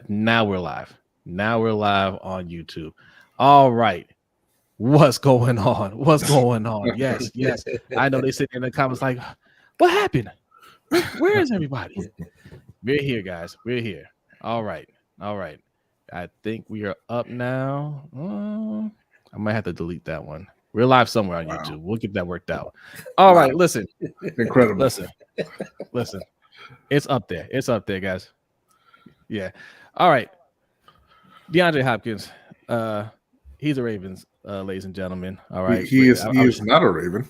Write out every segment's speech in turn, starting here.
Now we're live. Now we're live on YouTube. All right. What's going on? What's going on? Yes, yes. I know they sit in the comments like, what happened? Where is everybody? We're here, guys. We're here. All right. All right. I think we are up now. I might have to delete that one. We're live somewhere on YouTube. We'll get that worked out. All right. Listen. Incredible. Listen. It's up there. It's up there, guys. Yeah. All right. DeAndre Hopkins. He's a Ravens, ladies and gentlemen. All right. He is not a Raven.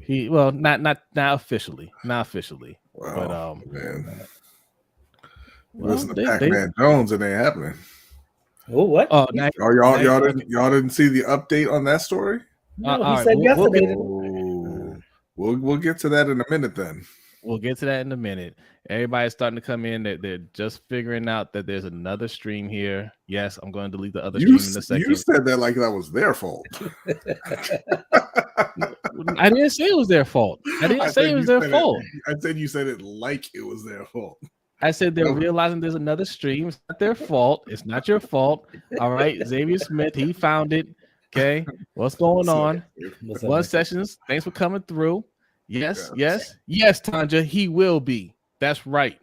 Not officially. Not officially. Wow, but man. Well, listen to Pac-Man Jones, it ain't happening. Oh, what? Oh, y'all didn't see the update on that story? No, he said yesterday. We'll get to that in a minute then. We'll get to that in a minute. Everybody's starting to come in. They're just figuring out that there's another stream here. Yes, I'm going to delete the other stream in a second. You said that like that was their fault. I didn't say it was their fault. I didn't say it was their fault. I said you said it like it was their fault. I said they're realizing there's another stream. It's not their fault. It's not your fault. All right. Xavier Smith, he found it. Okay. What's going on? One Sessions, thanks for coming through. Yes, Tanja, he will be. That's right.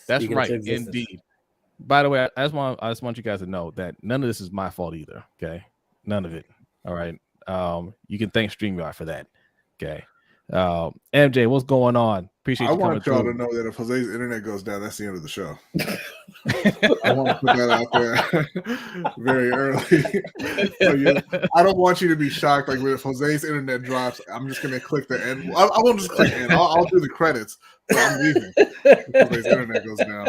That's right. Indeed. By the way, I just want you guys to know that none of this is my fault either. Okay. None of it. All right. You can thank StreamYard for that. Okay. MJ, what's going on? Appreciate you coming through. I want y'all to know that if Jose's internet goes down, that's the end of the show. I want to put that out there very early. I don't want you to be shocked. Like if Jose's internet drops, I'm just going to click the end. I won't just click end. I'll do the credits, but I'm leaving. If Jose's internet goes down,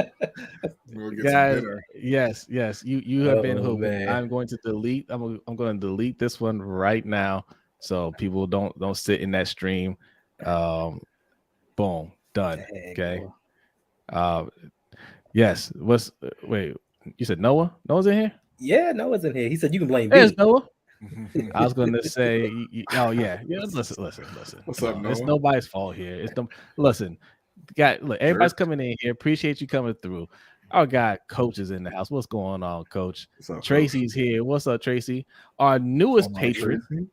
we'll get some dinner. Yes. You have been hooked. I'm going to delete. I'm going to delete this one right now, so people don't sit in that stream. Boom, done. Okay. Yes. Wait? You said Noah? Noah's in here? Yeah, Noah's in here. He said you can blame me. There's Noah. I was going to say, oh yeah. Listen. What's up, Noah? It's nobody's fault here. Listen, look, everybody's coming in here. Appreciate you coming through. Our guy, Coach, is in the house. What's going on, Coach? Tracy's here. What's up, Tracy? Our newest patron.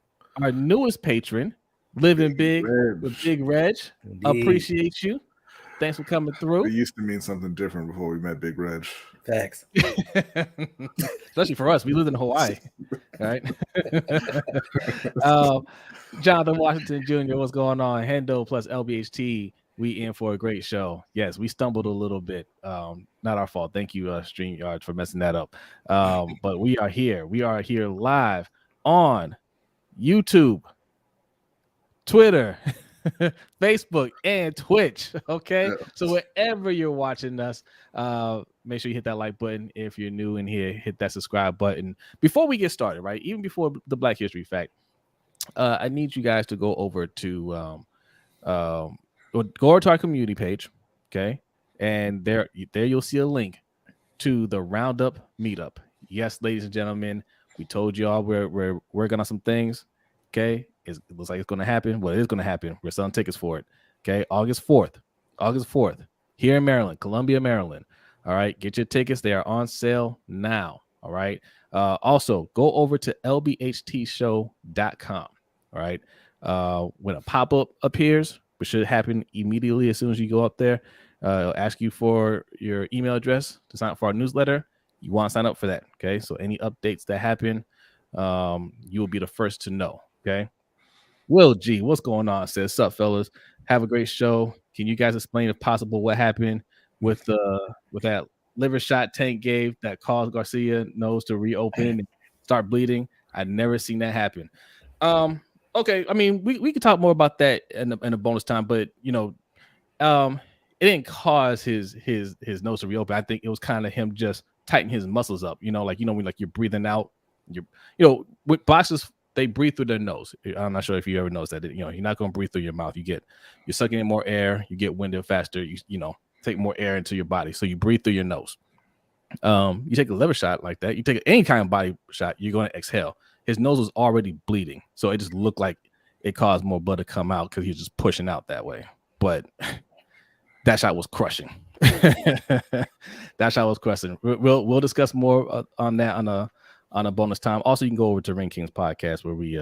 Living big with Big Reg. Indeed. Appreciate you. Thanks for coming through. It used to mean something different before we met Big Reg. Facts. Especially for us. We lived in Hawaii. All right. Jonathan Washington Jr., what's going on? Hendo plus LBHT. We in for a great show. Yes, we stumbled a little bit. Not our fault. Thank you, StreamYard, for messing that up. But we are here. We are here live on YouTube, Twitter, Facebook, and Twitch. Okay. Yeah. So wherever you're watching us, make sure you hit that like button. If you're new in here, hit that subscribe button. Before we get started, right? Even before the Black History Fact, I need you guys to go over to go to our community page. Okay. And there you'll see a link to the Roundup meetup. Yes, ladies and gentlemen, we told y'all we're working on some things. Okay. It looks like it's going to happen. Well, it is going to happen. We're selling tickets for it. Okay. August 4th here in Maryland, Columbia, Maryland. All right. Get your tickets. They are on sale now. All right. Also, go over to LBHTShow.com. All right. When a pop-up appears, which should happen immediately as soon as you go up there, it'll ask you for your email address to sign up for our newsletter. You want to sign up for that. Okay. So any updates that happen, you will be the first to know. Okay. Will G, what's going on? Says, sup, fellas? Have a great show. Can you guys explain, if possible, what happened with that liver shot Tank gave that caused Garcia nose to reopen and start bleeding? I'd never seen that happen. Okay, I mean, we could talk more about that in a bonus time, but it didn't cause his nose to reopen. I think it was kind of him just tightening his muscles up. When you're breathing out, with boxers, they breathe through their nose. I'm not sure if you ever noticed that. You're not going to breathe through your mouth. You're sucking in more air. You get winded faster. You take more air into your body, so you breathe through your nose. You take a liver shot like that. You take any kind of body shot. You're going to exhale. His nose was already bleeding, so it just looked like it caused more blood to come out because he was just pushing out that way. But that shot was crushing. That's how I was questioning. We'll discuss more on that on a bonus time. Also, you can go over to Ring Kings podcast where we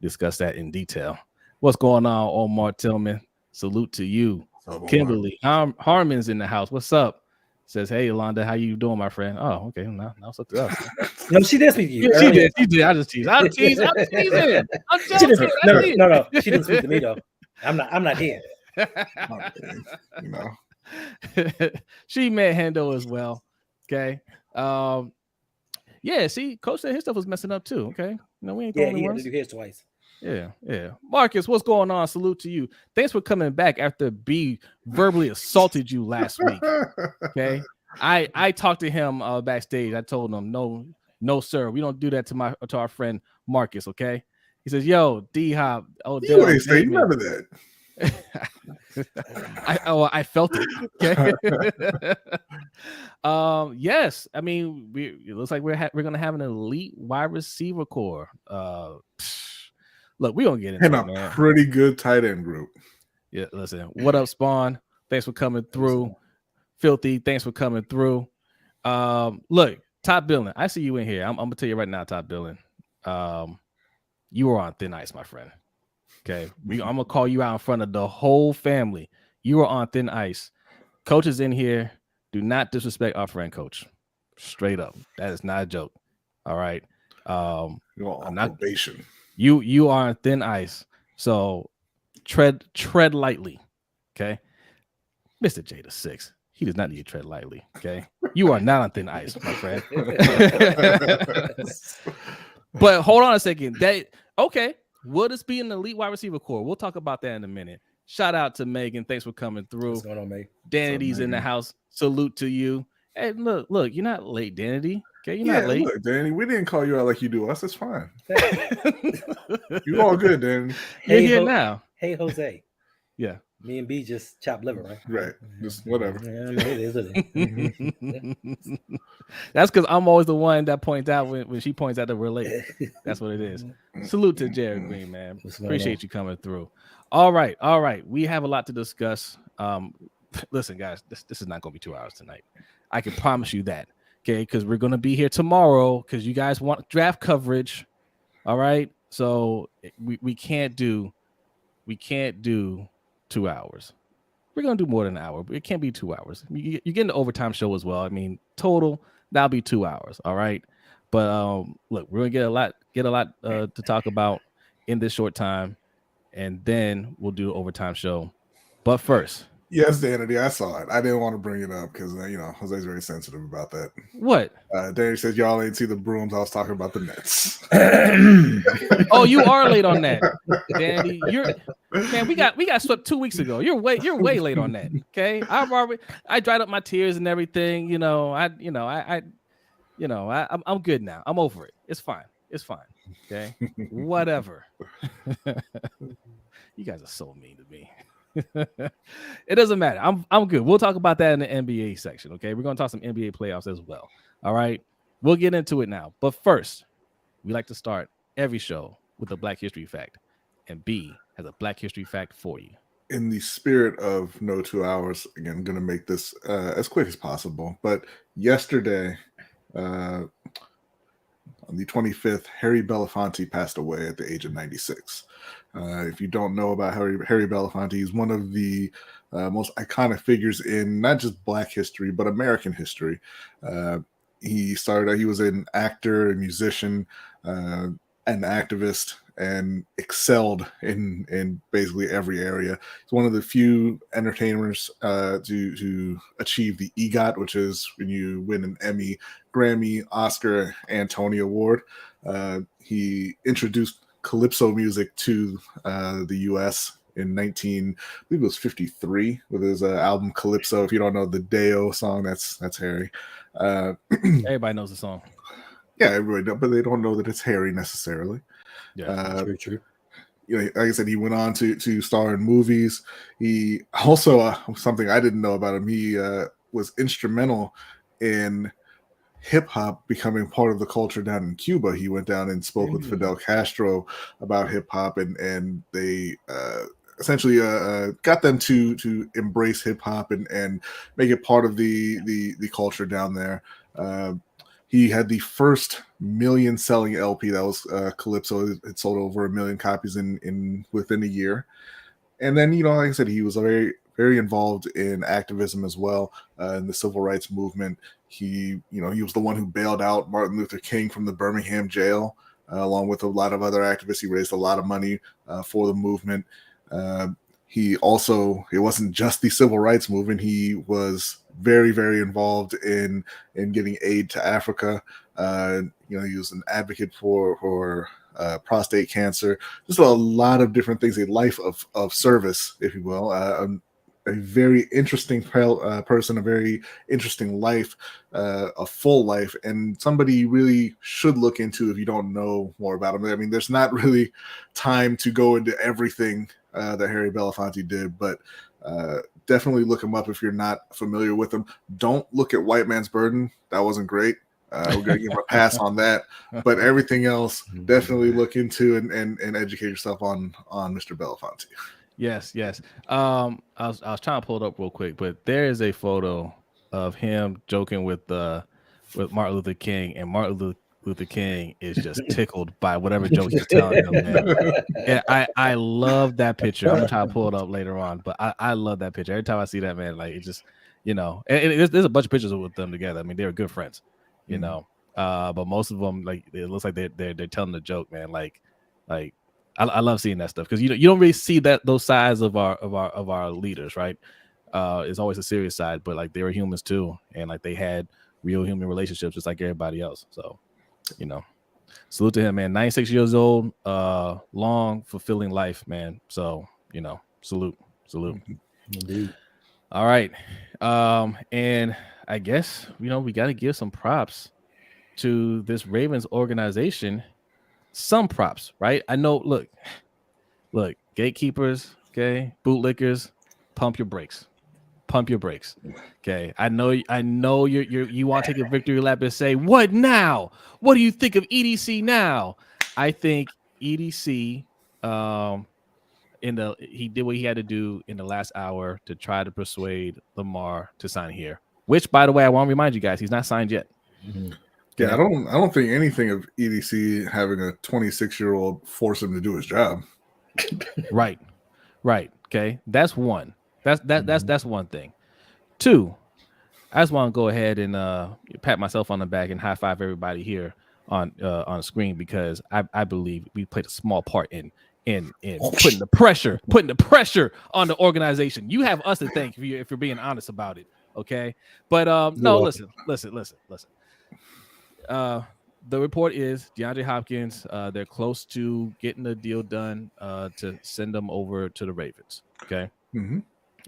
discuss that in detail. What's going on, Omar Tillman? Salute to you. Kimberly Harmon's in the house. What's up? Says, hey, Yolanda, how you doing, my friend? Oh, okay. Now it's up to us. No, she did speak to you. She did. I just tease. I'm teasing. I'm joking. No. She didn't speak to me though. I'm not here. You know. She met Hendo as well. Okay. Yeah, see, Coach said his stuff was messing up too. Okay. No, we ain't the only ones. He had to do his twice. Yeah. Marcus, what's going on? Salute to you. Thanks for coming back after B verbally assaulted you last week. Okay. I talked to him backstage. I told him, no, sir, we don't do that to our friend Marcus. Okay. He says, yo, D-Hop. You ain't say none of that. I felt it. Okay. Yes, I mean, it looks like we're gonna have an elite wide receiver core. Look, we're gonna get into it, man. Pretty good tight end group. Yeah, listen. What up, Spawn? Thanks for coming through. Filthy, thanks for coming through. Look, Top Billing, I see you in here. I'm gonna tell you right now, Top Billing. You are on thin ice, my friend. Okay, I'm gonna call you out in front of the whole family. You are on thin ice. Coach is in here. Do not disrespect our friend Coach. Straight up, that is not a joke. All right. You're on probation. You are on thin ice. So tread lightly. Okay, Mr. J6. He does not need to tread lightly. Okay, you are not on thin ice, my friend. But hold on a second. Okay. Will this be an elite wide receiver core? We'll talk about that in a minute. Shout out to Megan. Thanks for coming through. What's going on, Megan? Danity's in the house. Salute to you. Hey, look, you're not late, Danity. Okay, you're not late. Look, Danny, we didn't call you out like you do us. It's fine. You all good, Danny. You're here now. Hey, Jose. Yeah. Me and B just chop liver, right? Right. Just whatever. Yeah, it is. That's because I'm always the one that points out when she points out that we're late. That's what it is. Salute to Jared Green, man. Appreciate you coming through. All right. We have a lot to discuss. Listen, guys, this is not going to be 2 hours tonight. I can promise you that. Okay, because we're going to be here tomorrow because you guys want draft coverage. All right. So we can't do 2 hours. We're gonna do more than an hour, but it can't be 2 hours. You're getting the overtime show as well. I mean, total that'll be 2 hours. All right, but look, we're gonna get a lot to talk about in this short time, and then we'll do an overtime show. But first, yes, Danity, I saw it. I didn't want to bring it up because Jose's very sensitive about that. What? Danny said y'all ain't see the brooms. I was talking about the Nets. Oh, you are late on that, Danny. We got swept 2 weeks ago. You're way late on that. Okay, I dried up my tears and everything. I'm good now. I'm over it. It's fine. Okay, whatever. You guys are so mean to me. It doesn't matter. I'm good. We'll talk about that in the NBA section. Okay, we're gonna talk some NBA playoffs as well. All right, we'll get into it now. But first, we like to start every show with a Black History fact, and B has a Black History fact for you. In the spirit of no 2 hours, again, I'm gonna make this as quick as possible. But yesterday, on the 25th, Harry Belafonte passed away at the age of 96. If you don't know about Harry Belafonte, he's one of the most iconic figures in not just Black history, but American history. He was an actor, a musician, an activist, and excelled in basically every area. He's one of the few entertainers to achieve the EGOT, which is when you win an Emmy, Grammy, Oscar, and Tony Award. He introduced calypso music to the U.S. in 1953 with his album Calypso. If you don't know the Deo song, that's Harry. Everybody knows the song. Yeah, everybody knows, but they don't know that it's Harry necessarily. Yeah, true. Like I said, he went on to star in movies. He also, something I didn't know about him, he was instrumental in hip-hop becoming part of the culture down in Cuba. He went down and spoke with Fidel Castro about hip-hop, and they essentially got them to embrace hip hop and make it part of the culture down there. He had the first million selling LP that was Calypso. It sold over 1 million copies in within a year. And then, like I said, he was very, very involved in activism as well, in the civil rights movement. He was the one who bailed out Martin Luther King from the Birmingham jail, along with a lot of other activists. He raised a lot of money for the movement. It wasn't just the civil rights movement. He was very, very involved in getting aid to Africa. He was an advocate for prostate cancer, just a lot of different things, a life of service, if you will, a very interesting person, a very interesting life, a full life, and somebody you really should look into if you don't know more about him. I mean, there's not really time to go into everything that Harry Belafonte did, but definitely look him up if you're not familiar with him. Don't look at White Man's Burden. That wasn't great. We're going to give him a pass on that, but everything else, definitely look into and educate yourself on Mr. Belafonte. Yes. I was trying to pull it up real quick, but there is a photo of him joking with Martin Luther King, and Martin Luther King is just tickled by whatever joke he's telling him, man. And I love that picture. I'm gonna try to pull it up later on, but I love that picture. Every time I see that, man, like it just, and there's a bunch of pictures with them together. I mean, they were good friends, but most of them, like, it looks like they're telling the joke, man. Like I love seeing that stuff, because you don't really see those sides of our leaders, right? It's always a serious side, but like they were humans too, and like they had real human relationships just like everybody else. So, salute to him, man. 96 years old, long, fulfilling life, man. So, salute. Indeed. All right. And I guess, we got to give some props to this Ravens organization. Some props, right? I know, look, gatekeepers, okay, bootlickers, pump your brakes. Okay. I know you want to take a victory lap and say, what now? What do you think of EDC now? I think EDC, he did what he had to do in the last hour to try to persuade Lamar to sign here. Which, by the way, I want to remind you guys, he's not signed yet. Mm-hmm. Yeah, I don't think anything of EDC having a 26-year-old force him to do his job. Right. Okay, that's one. That's one thing. Two, I just want to go ahead and pat myself on the back and high five everybody here on the screen, because I believe we played a small part in putting the pressure on the organization. You have us to thank if you're being honest about it. Okay, but no, listen. The report is DeAndre Hopkins, they're close to getting the deal done to send them over to the Ravens. Okay. Mm-hmm.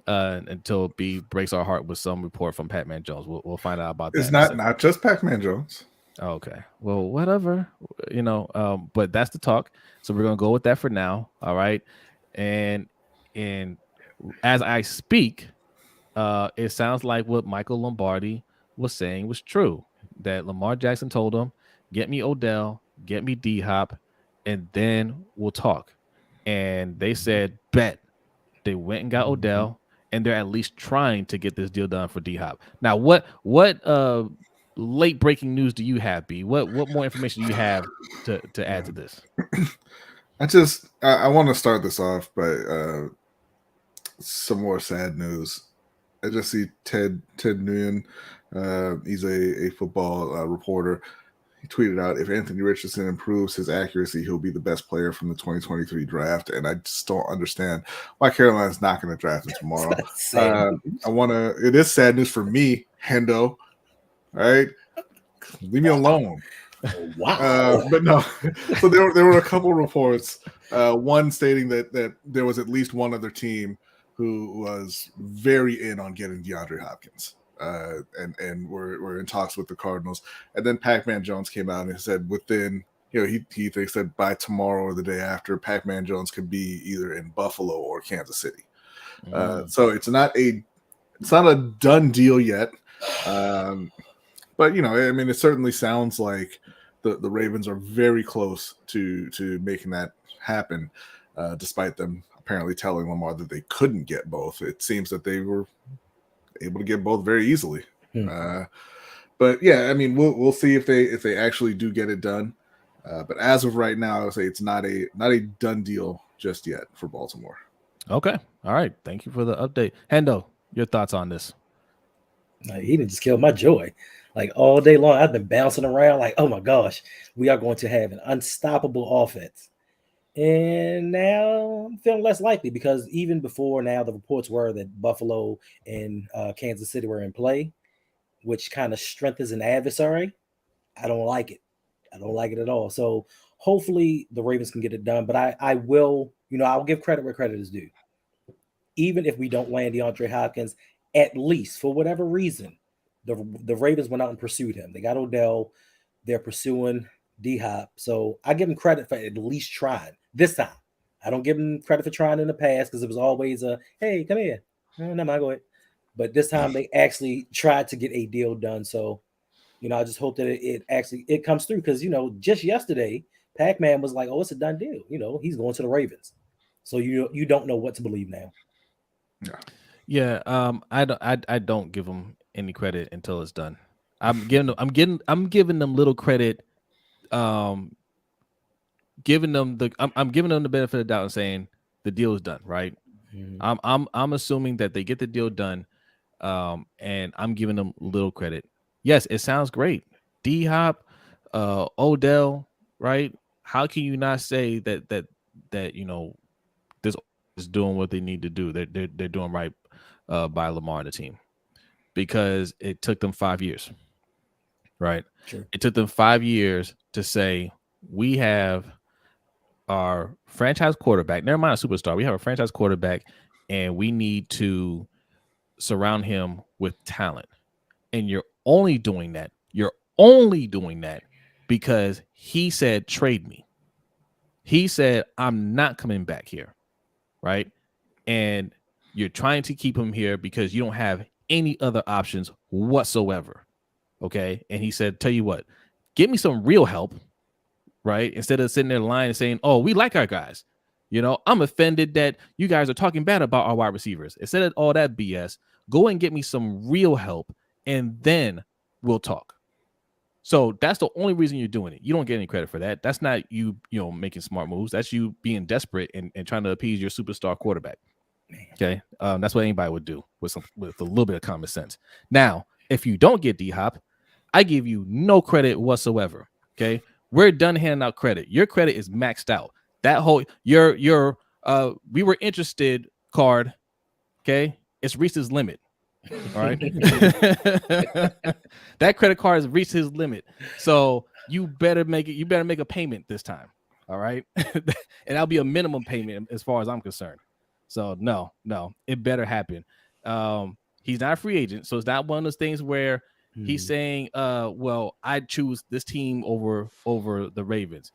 Until B breaks our heart with some report from Pac-Man Jones. We'll find out about that. It's not just Pac-Man Jones. Okay. Well, whatever, but that's the talk. So we're going to go with that for now. All right. And as I speak, it sounds like what Michael Lombardi was saying was true, that Lamar Jackson told him, get me Odell, get me D-Hop, and then we'll talk. And they said, bet. They went and got Odell, and they're at least trying to get this deal done for D-Hop. Now, what late breaking news do you have, B? What more information do you have to add to this? I want to start this off by some more sad news. I just see Ted Nguyen. He's a football reporter. He tweeted out, if Anthony Richardson improves his accuracy, he'll be the best player from the 2023 draft. And I just don't understand why Carolina's not going to draft him tomorrow. It is sad news for me, Hendo. All right. Leave me alone. Wow. But no. So there were a couple reports. One stating that there was at least one other team who was very in on getting DeAndre Hopkins. And we're in talks with the Cardinals. And then Pac-Man Jones came out and said within, he thinks that by tomorrow or the day after, Pac-Man Jones could be either in Buffalo or Kansas City. So it's not a done deal yet. But it certainly sounds like the Ravens are very close to making that happen, despite them apparently telling Lamar that they couldn't get both. It seems that they were able to get both very easily. But yeah, I mean, we'll see if they actually do get it done. But as of right now, I would say it's not a done deal just yet for Baltimore. Okay. All right. Thank you for the update. Hendo, your thoughts on this? He didn't just kill my joy. Like all day long, I've been bouncing around like, oh my gosh, we are going to have an unstoppable offense. And now I'm feeling less likely because even before now, the reports were that Buffalo and Kansas City were in play, which kind of strengthens an adversary. I don't like it. I don't like it at all. So hopefully the Ravens can get it done. But I will, I'll give credit where credit is due. Even if we don't land DeAndre Hopkins, at least for whatever reason, the Ravens went out and pursued him. They got Odell. They're pursuing D-Hop. So I give him credit for at least trying this time. I don't give him credit for trying in the past because it was always hey, come here. No, never mind, go ahead. But this time they actually tried to get a deal done. So, I just hope that it comes through because, just yesterday, Pac-Man was like, oh, it's a done deal. He's going to the Ravens. So you don't know what to believe now. Yeah. I don't give them any credit until it's done. I'm giving them little credit. I'm giving them the benefit of the doubt and saying the deal is done, right? Mm-hmm. I'm assuming that they get the deal done, and I'm giving them little credit. Yes, it sounds great. D-Hop, Odell, right? How can you not say that this is doing what they need to do? They're doing right by Lamar and the team because it took them 5 years, right? Sure. It took them 5 years to say we have our franchise quarterback. Never mind a superstar. We have a franchise quarterback, and we need to surround him with talent. And you're only doing that. You're only doing that because he said, trade me. He said, I'm not coming back here. Right. And you're trying to keep him here because you don't have any other options whatsoever. Okay. And he said, tell you what, give me some real help. Right. Instead of sitting there lying and saying, oh, we like our guys. I'm offended that you guys are talking bad about our wide receivers. Instead of all that BS, go and get me some real help and then we'll talk. So that's the only reason you're doing it. You don't get any credit for that. That's not you, making smart moves. That's you being desperate and trying to appease your superstar quarterback. Okay. That's what anybody would do with a little bit of common sense. Now, if you don't get D-Hop, I give you no credit whatsoever. Okay. We're done handing out credit. Your credit is maxed out. That whole your we were interested card, okay, it's reached its limit. All right. That credit card has reached his limit. So you better make a payment this time. All right. And that'll be a minimum payment as far as I'm concerned. So no, it better happen. He's not a free agent, so it's not one of those things where he's saying, well, I'd choose this team over the Ravens.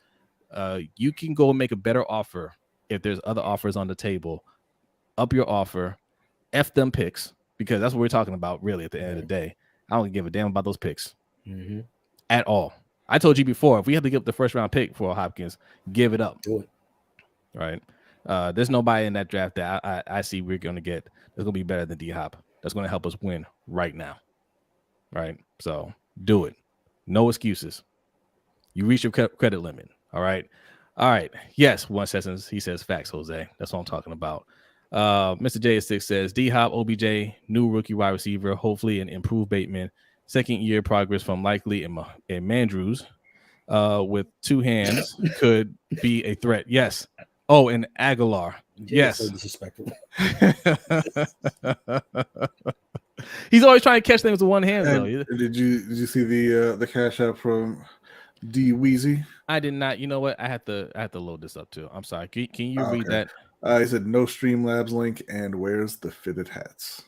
You can go and make a better offer if there's other offers on the table. Up your offer, F them picks, because that's what we're talking about, really, at the end of the day. I don't give a damn about those picks at all. I told you before, if we have to give up the first round pick for Hopkins, give it up. Do it. Right. There's nobody in that draft that I see we're going to get that's going to be better than D-Hop. That's going to help us win right now. Right. So do it. No excuses. You reach your credit limit. All right. Yes. One sentence. He says facts, Jose. That's what I'm talking about. Mr. J6 says D-Hop, OBJ, new rookie wide receiver, hopefully an improved Bateman. Second year progress from Likely and Mandrews with two hands could be a threat. Yes. Oh, and Aguilar. Yes. So disrespectful. He's always trying to catch things with one hand, though. Did you see the cash out from D Weezy? I did not. You know what? I have to load this up too. I'm sorry. Can you read that? He said no Streamlabs link, and where's the fitted hats?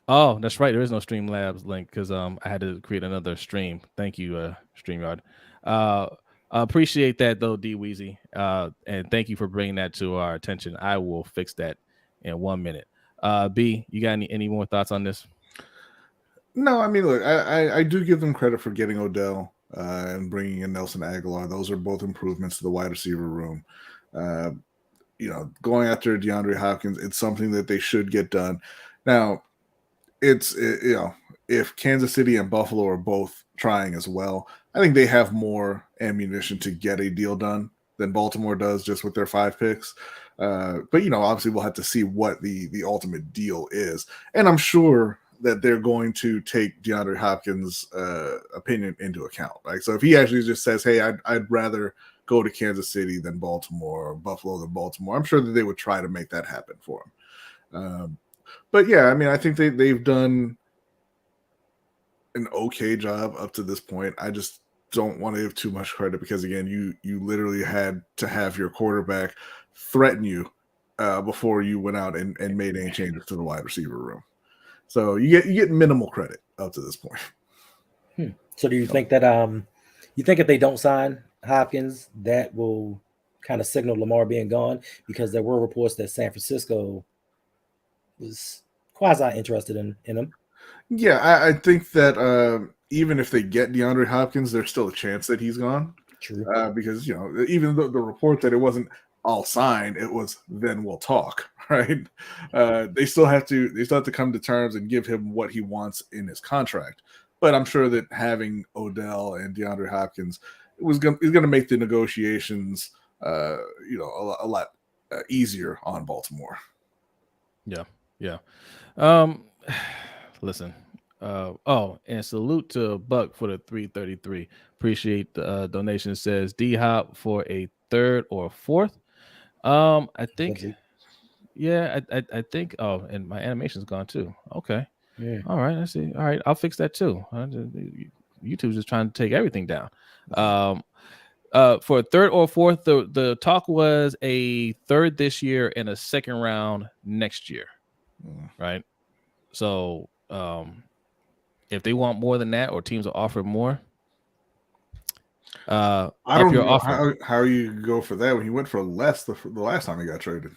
Oh, that's right. There is no Streamlabs link because I had to create another stream. Thank you, StreamYard. Appreciate that though, D Weezy. And thank you for bringing that to our attention. I will fix that in 1 minute. B, you got any more thoughts on this? No, I mean, look, I do give them credit for getting Odell and bringing in Nelson Aguilar. Those are both improvements to the wide receiver room. going after DeAndre Hopkins, it's something that they should get done. Now, if Kansas City and Buffalo are both trying as well, I think they have more ammunition to get a deal done than Baltimore does just with their 5 picks. But obviously we'll have to see what the ultimate deal is, and I'm sure that they're going to take DeAndre Hopkins' opinion into account. Right, so if he actually just says, "Hey, I'd rather go to Kansas City than Baltimore, or Buffalo than Baltimore," I'm sure that they would try to make that happen for him. But yeah, I mean, I think they've done an okay job up to this point. I just don't want to give too much credit because, again, you literally had to have your quarterback threaten you before you went out and made any changes to the wide receiver room. So you get minimal credit up to this point. So do you think that you think if they don't sign Hopkins, that will kind of signal Lamar being gone? Because there were reports that San Francisco was quasi interested in him. Yeah, I think that even if they get DeAndre Hopkins, there's still a chance that he's gone. True. Because even though the report that it wasn't "I'll sign," it was "then we'll talk." Right? They still have to come to terms and give him what he wants in his contract. But I'm sure that having Odell and DeAndre Hopkins is going to make the negotiations a lot easier on Baltimore. Yeah. Listen. And salute to Buck for the 333. Appreciate the donation. It says D-Hop for a 3rd or 4th. I think. Yeah, I think. Oh, and my animation's gone too. Okay. Yeah. All right. I see. All right, I'll fix that too. YouTube's just trying to take everything down. For a 3rd or 4th, the talk was a 3rd this year and a 2nd round next year. Right. So if they want more than that, or teams are offering more, I don't know how you go for that when he went for less the last time he got traded.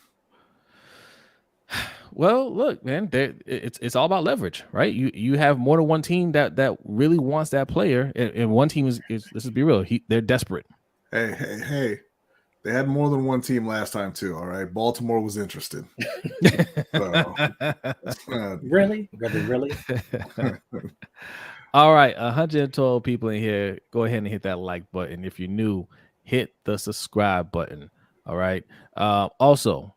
Well, look, man, it's all about leverage, right? You have more than one team that really wants that player, and one team is let's just be real, they're desperate. Hey. They had more than one team last time too. All right, Baltimore was interested. Really? All right, 112 people in here. Go ahead and hit that like button. If you're new, hit the subscribe button. All right. Also,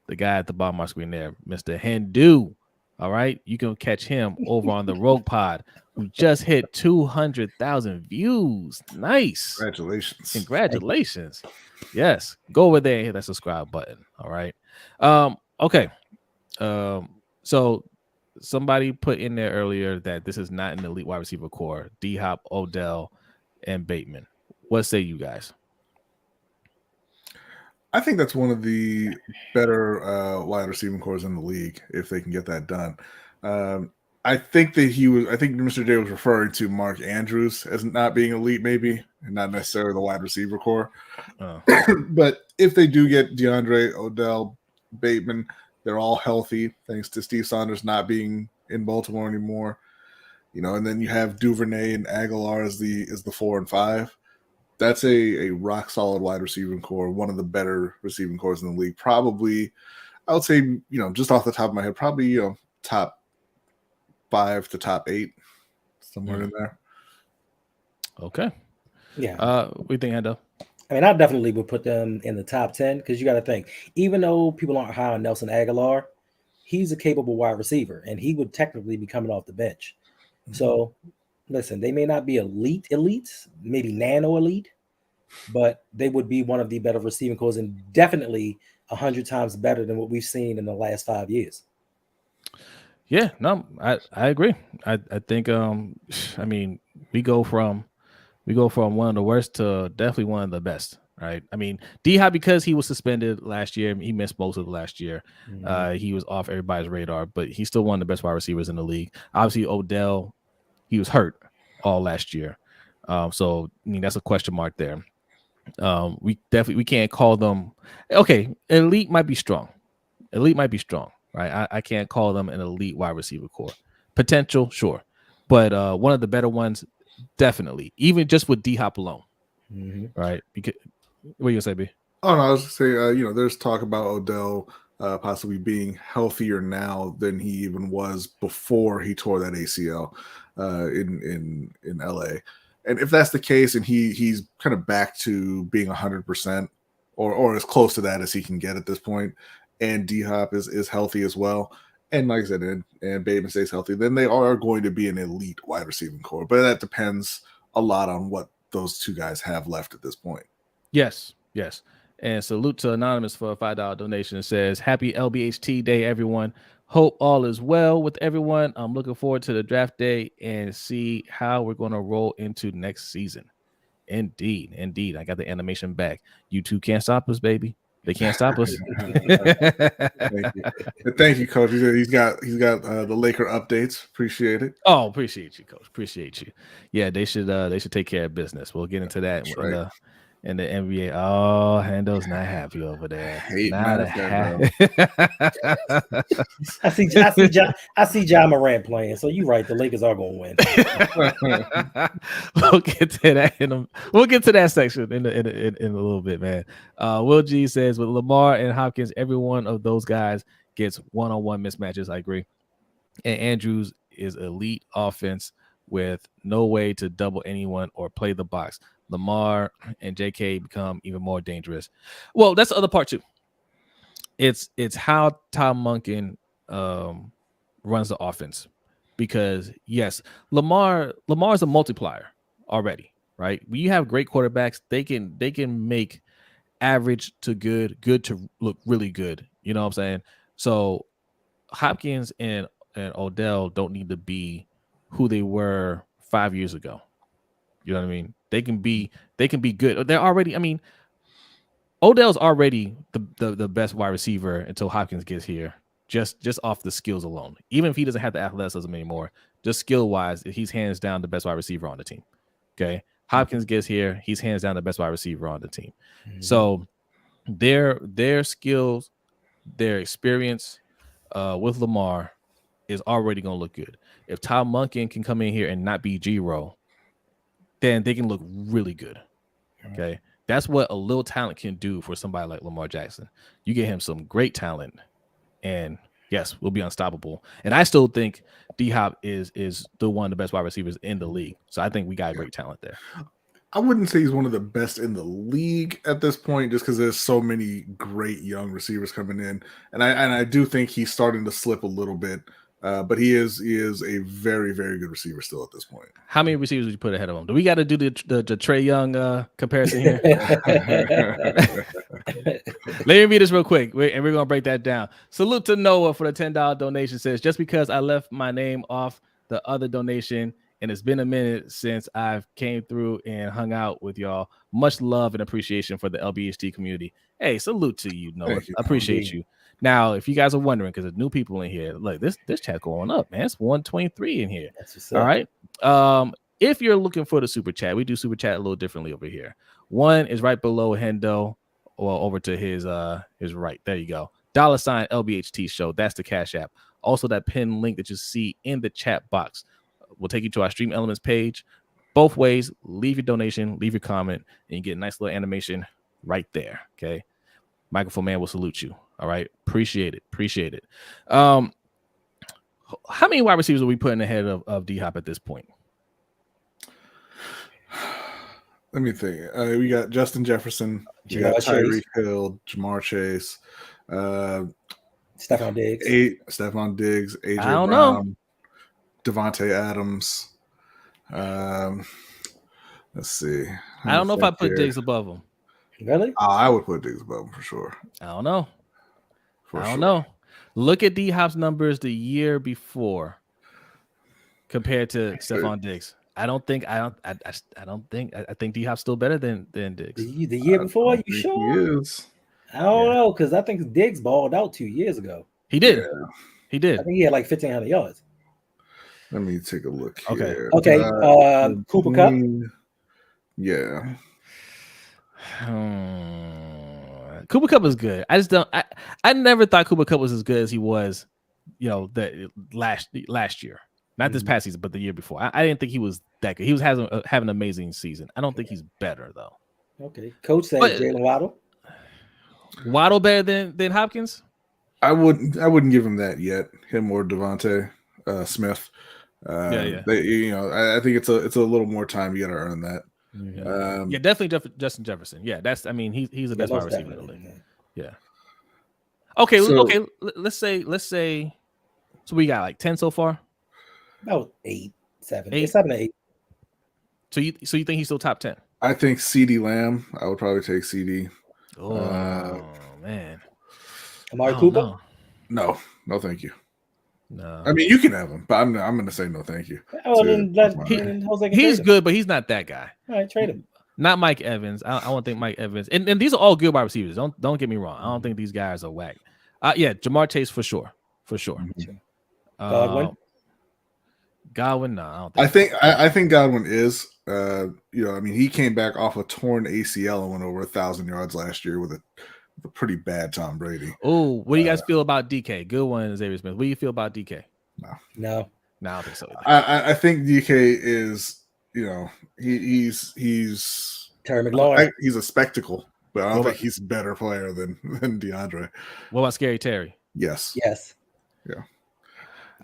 the guy at the bottom of my screen there, Mr. Hindu. All right, you can catch him over on the Rogue Pod, who just hit 200,000 views. Nice. Congratulations. Yes. Go over there and hit that subscribe button. All right. Okay. So somebody put in there earlier that this is not an elite wide receiver core. D-Hop, Odell, and Bateman. What say you guys? I think that's one of the better wide receiving cores in the league if they can get that done. I think Mr. J was referring to Mark Andrews as not being elite, maybe, and not necessarily the wide receiver core. But if they do get DeAndre, Odell, Bateman, they're all healthy thanks to Steve Saunders not being in Baltimore anymore. And then you have Duvernay and Aguilar as the 4 and 5. That's a rock solid wide receiving core, one of the better receiving cores in the league. Probably, I would say, just off the top of my head, probably top 5 to top 8, somewhere in there. Okay. Yeah. What do you think, Hendo? I mean, I definitely would put them in the top 10 because you got to think, even though people aren't high on Nelson Aguilar, he's a capable wide receiver, and he would technically be coming off the bench. So, listen, they may not be elite, maybe nano elite, but they would be one of the better receiving cores and definitely 100 times better than what we've seen in the last 5 years. Yeah, no, I agree. I think I mean, we go from one of the worst to definitely one of the best, right? I mean, D-Hop, because he was suspended last year, he missed most of the last year. He was off everybody's radar, but he's still one of the best wide receivers in the league. Obviously, Odell, he was hurt all last year. So I mean, that's a question mark there. We can't call them okay. Elite might be strong. Right? I can't call them an elite wide receiver core. Potential, sure, but one of the better ones, definitely. Even just with D-Hop alone, right? Because what are you gonna say, B? Oh no, I was saying, there's talk about Odell possibly being healthier now than he even was before he tore that ACL in LA. And if that's the case, and he's kind of back to being 100% or as close to that as he can get at this point, and D Hop is healthy as well, and like I said, and Bateman stays healthy, then they are going to be an elite wide receiving core. But that depends a lot on what those two guys have left at this point. Yes. And salute to Anonymous for a $5 donation. It says, happy LBHT day, everyone. Hope all is well with everyone. I'm looking forward to the draft day and see how we're going to roll into next season. Indeed. I got the animation back. You two can't stop us, baby. They can't stop us. Thank you, Coach. He's got the Laker updates. Appreciate it. Oh, appreciate you, Coach. Appreciate you. Yeah, they should take care of business. We'll get into that in the NBA. Oh, Hando's not happy over there. Not happy. I see Ja Morant playing. So you're right. The Lakers are going to win. We'll get to that we'll get to that section in a little bit, man. Will G says with Lamar and Hopkins, every one of those guys gets one-on-one mismatches. I agree. And Andrews is elite offense with no way to double anyone or play the box. Lamar and JK become even more dangerous. Well, that's the other part too. It's how Tom Monken runs the offense, because yes, Lamar's a multiplier already, right? When you have great quarterbacks, they can make average to good to look really good. You know what I'm saying? So Hopkins and Odell don't need to be who they were 5 years ago. You know what I mean? They can be good. They're already, Odell's already the best wide receiver until Hopkins gets here. Just off the skills alone. Even if he doesn't have the athleticism anymore, just skill wise, he's hands down the best wide receiver on the team. Okay. Hopkins gets here, he's hands down the best wide receiver on the team. Mm-hmm. So their skills, their experience with Lamar is already going to look good. If Tom Monken can come in here and not be G-Roll, then they can look really good. Okay. That's what a little talent can do for somebody like Lamar Jackson. You get him some great talent, and yes, we'll be unstoppable. And I still think D-Hop is the one of the best wide receivers in the league. So I think we got great talent there. I wouldn't say he's one of the best in the league at this point, just because there's so many great young receivers coming in, and I do think he's starting to slip a little bit. But he is a very, very good receiver still at this point. How many receivers would you put ahead of him? Do we got to do the Trey Young comparison here? Let me read this real quick, and we're going to break that down. Salute to Noah for the $10 donation. Says, just because I left my name off the other donation, and it's been a minute since I've came through and hung out with y'all. Much love and appreciation for the LBHT community. Hey, salute to you, Noah. I appreciate you. Now, if you guys are wondering, because there's new people in here, look, this chat going up, man. It's 123 in here. All right. If you're looking for the super chat, we do super chat a little differently over here. One is right below Hendo, or over to his right. There you go. $ LBHT Show. That's the Cash App. Also, that pinned link that you see in the chat box will take you to our Stream Elements page. Both ways, leave your donation, leave your comment, and you get a nice little animation right there. Okay. Microphone Man will salute you. All right. Appreciate it. How many wide receivers are we putting ahead of D-Hop at this point? Let me think. We got Justin Jefferson. We got Tyreek Hill, Jamar Chase, Stephon Diggs, AJ Brown, Devontae Adams. Let's see. I don't know if I put Diggs above him. Really? I would put Diggs above him for sure. I don't know. I don't know. Look at D-Hop's numbers the year before compared to Stephon Diggs. I think D-Hop's still better than Diggs. The year before, you sure? He is. I don't know, because I think Diggs balled out 2 years ago. He did. Yeah. He did. I think he had like 1,500 yards. Let me take a look here. Okay. Cooper Kupp. Yeah. Cooper Kupp is good. I just don't. I never thought Cooper Kupp was as good as he was, the last year. Not this past season, but the year before. I didn't think he was that good. He was having an amazing season. I don't think he's better though. Okay. Coach said Jalen Waddle. Waddle better than Hopkins? I wouldn't give him that yet. Him or Devontae Smith. Yeah. I think it's a little more time. You got to earn that. Yeah, definitely Justin Jefferson. Yeah, he's the best wide receiver in the league. Yeah. Okay, okay. Let's say. So we got like 10 so far. About 8, 7, 7 to 8. So you think he's still top 10? I think CeeDee Lamb. I would probably take CeeDee. Oh man. Amari Cooper? No, thank you. No. I mean, you can have him, but I'm going to say no, thank you. Oh, then he's good, but he's not that guy. All right, trade him. Not Mike Evans. I don't think Mike Evans. And these are all good wide receivers. Don't get me wrong. I don't think these guys are whack. Yeah, Jamar Chase for sure. Godwin, no, I don't think. I think Godwin is. He came back off a torn ACL and went over 1,000 yards last year with a pretty bad Tom Brady. Oh, what do you guys feel about DK? Good one, Xavier Smith. What do you feel about DK? No, I don't think so. I think DK is, he's Terry McLaurin. He's a spectacle, but I don't think he's a better player than DeAndre. What about Scary Terry? Yes. Yeah.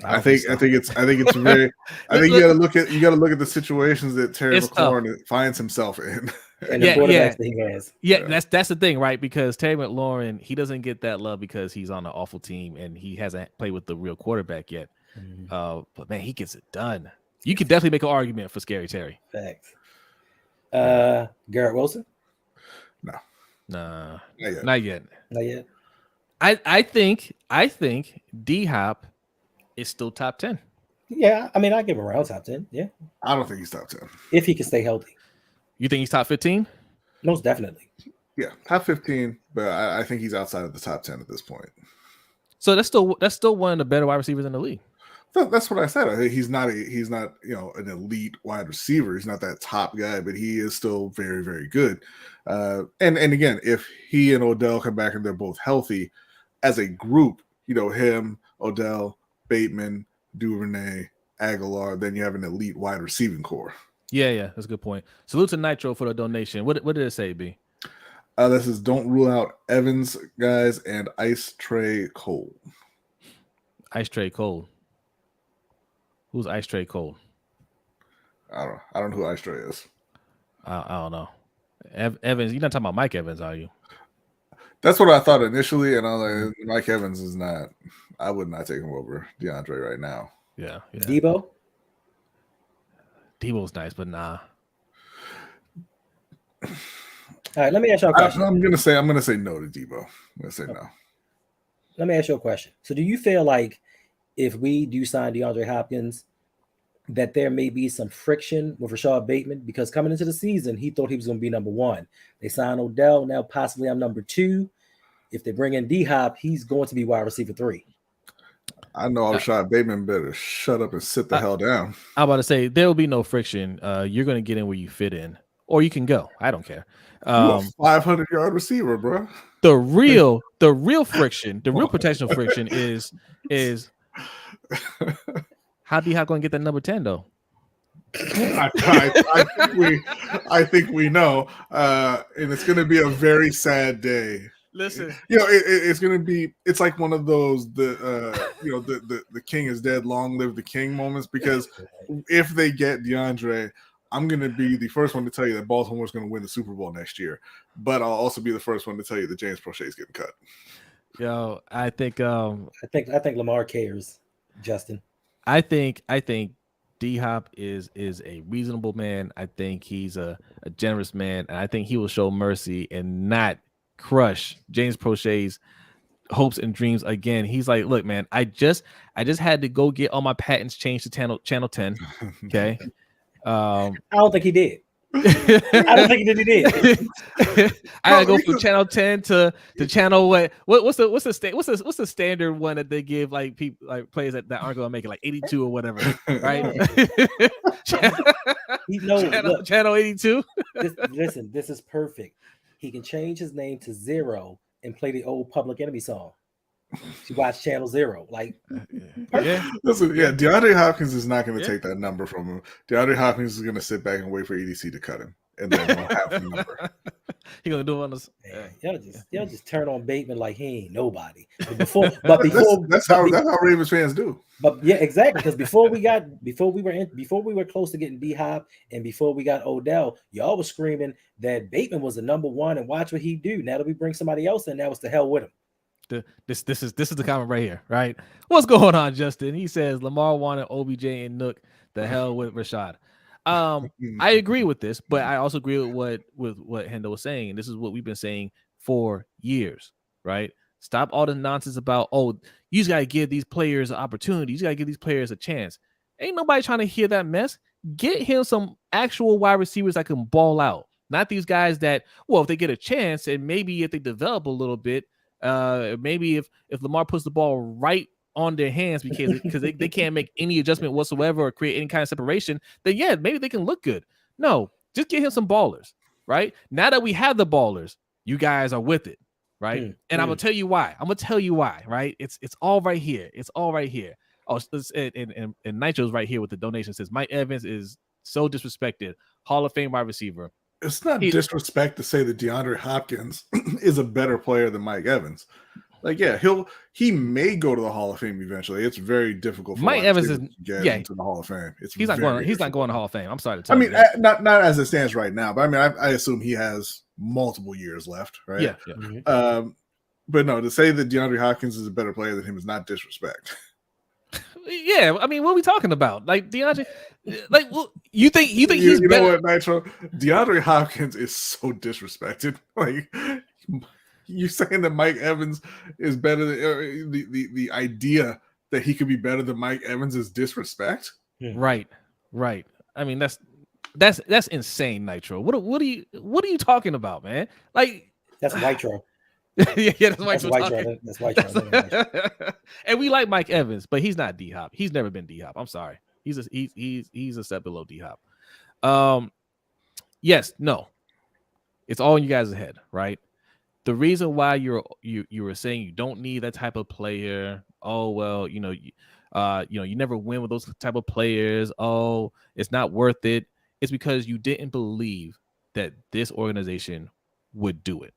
I think it's very. I think you got to look at the situations that Terry McLaurin finds himself in. And the quarterbacks that he has. Yeah, that's the thing, right? Because Terry McLaurin, he doesn't get that love because he's on an awful team and he hasn't played with the real quarterback yet. But man, he gets it done. You could definitely make an argument for Scary Terry. Facts. Garrett Wilson? No. Nah. Not yet. I think D-Hop is still top 10. Yeah, I mean, I give him around top 10. Yeah. I don't think he's top 10. If he can stay healthy. You think he's top 15? Most definitely. Yeah, top 15, but I think he's outside of the top 10 at this point. So that's still one of the better wide receivers in the league. That's what I said. I think he's not an elite wide receiver. He's not that top guy, but he is still very, very good. And again, if he and Odell come back and they're both healthy as a group, him, Odell, Bateman, Duvernay, Aguilar, then you have an elite wide receiving core. Yeah, that's a good point. Salute to Nitro for the donation. What did it say, B? This is don't rule out Evans, guys, and Ice Tray Cole. Ice Tray Cole. Who's Ice Tray Cole? I don't know who Ice Tray is. I don't know. Evans, you're not talking about Mike Evans, are you? That's what I thought initially, and I was like, Mike Evans is not. I would not take him over DeAndre right now. Yeah. Debo? Debo's nice, but nah. All right, let me ask you a question. I'm gonna say no to Debo. I'm gonna say no. Let me ask you a question. So do you feel like if we do sign DeAndre Hopkins, that there may be some friction with Rashad Bateman? Because coming into the season, he thought he was going to be number 1. They signed Odell. Now possibly I'm number 2. If they bring in D-Hop, he's going to be wide receiver 3. I know Rashad Bateman better shut up and sit the hell down. I'm about to say there will be no friction. You're going to get in where you fit in, or you can go. I don't care. You're a 500-yard receiver, bro. The real friction, the real potential friction is how D-Hop going to get that number 10 though? I think we know, and it's going to be a very sad day. Listen, it's going to be. It's like one of those the king is dead, long live the king moments. Because if they get DeAndre, I'm going to be the first one to tell you that Baltimore is going to win the Super Bowl next year. But I'll also be the first one to tell you that James Prochet is getting cut. I think Lamar cares, Justin. I think D-Hop is a reasonable man. I think he's a generous man, and I think he will show mercy and not crush James Prochet's hopes and dreams again. He's like, look, man, I just had to go get all my patents changed to channel 10. Okay. I don't think he did. I don't think he did. I gotta go from channel 10 to channel what's the standard one that they give like people like players that aren't gonna make it, like 82 or whatever, right? Channel 82. Listen, this is perfect. He can change his name to 0 and play the old Public Enemy song. To watch Channel 0, like Listen, DeAndre Hopkins is not going to take that number from him. DeAndre Hopkins is going to sit back and wait for EDC to cut him, and then he'll have the number. He gonna do it on this. Y'all just turn on Bateman like he ain't nobody. But before that's how Ravens fans do. But yeah, exactly. Because before we were close to getting D-Hop and before we got Odell, y'all was screaming that Bateman was the number one and watch what he do. Now that we bring somebody else in, now it's to hell with him. This is the comment right here, right? What's going on, Justin? He says Lamar wanted OBJ and Nook. The hell with Rashad. I agree with this, but I also agree with what Hendo was saying. And this is what we've been saying for years, right? Stop all the nonsense about, you just got to give these players an opportunity. You got to give these players a chance. Ain't nobody trying to hear that mess. Get him some actual wide receivers that can ball out. Not these guys that, if they get a chance and maybe if they develop a little bit, maybe if Lamar puts the ball right on their hands because they can't make any adjustment whatsoever or create any kind of separation, then yeah, maybe they can look good. No, just get him some ballers, right? Now that we have the ballers, you guys are with it, right? And I'm gonna tell you why. Right? It's all right here. It's all right here. Oh, and Nitro's right here with the donation. Says Mike Evans is so disrespected. Hall of Fame wide receiver. It's not disrespect to say that DeAndre Hopkins is a better player than Mike Evans. Like, yeah, he may go to the Hall of Fame eventually. It's very difficult for Mike Evans to get into the Hall of Fame. He's not going to the Hall of Fame. I'm sorry to tell you. I mean, not as it stands right now, but I mean, I assume he has multiple years left, right? Yeah. Mm-hmm. But no, to say that DeAndre Hopkins is a better player than him is not disrespect. Yeah, I mean, what are we talking about? Like DeAndre, like you think he's you better? know what, Nitro? DeAndre Hopkins is so disrespected. Like, you saying that Mike Evans is better than the idea that he could be better than Mike Evans is disrespect. Right. I mean, that's insane, Nitro. What are you talking about, man? Like, that's Nitro. yeah, that's Nitro. That's Nitro. And we like Mike Evans, but he's not D-Hop. He's never been D-Hop. I'm sorry. He's a step below D-Hop. Yes, no. It's all in you guys' head, right? The reason why you were saying you don't need that type of player. Oh, well, you never win with those type of players. Oh, it's not worth it. It's because you didn't believe that this organization would do it,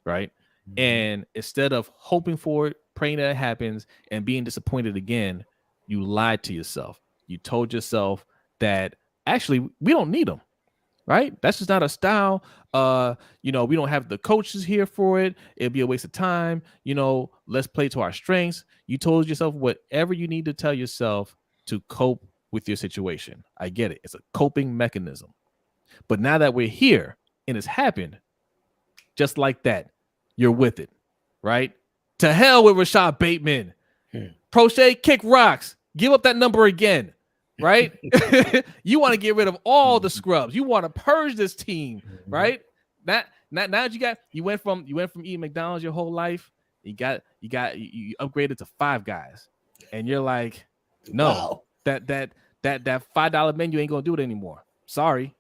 right? Mm-hmm. And instead of hoping for it, praying that it happens, and being disappointed again, you lied to yourself. You told yourself that actually we don't need them. Right? That's just not a style. We don't have the coaches here for it. It'd be a waste of time. Let's play to our strengths. You told yourself whatever you need to tell yourself to cope with your situation. I get it. It's a coping mechanism. But now that we're here and it's happened, just like that, you're with it, right? To hell with Rashad Bateman. Prochet, kick rocks. Give up that number again. Right? You want to get rid of all the scrubs. You want to purge this team, right? Now you went from eating McDonald's your whole life. You upgraded to Five Guys, and you're like, no, wow. that $5 menu ain't gonna do it anymore. Sorry.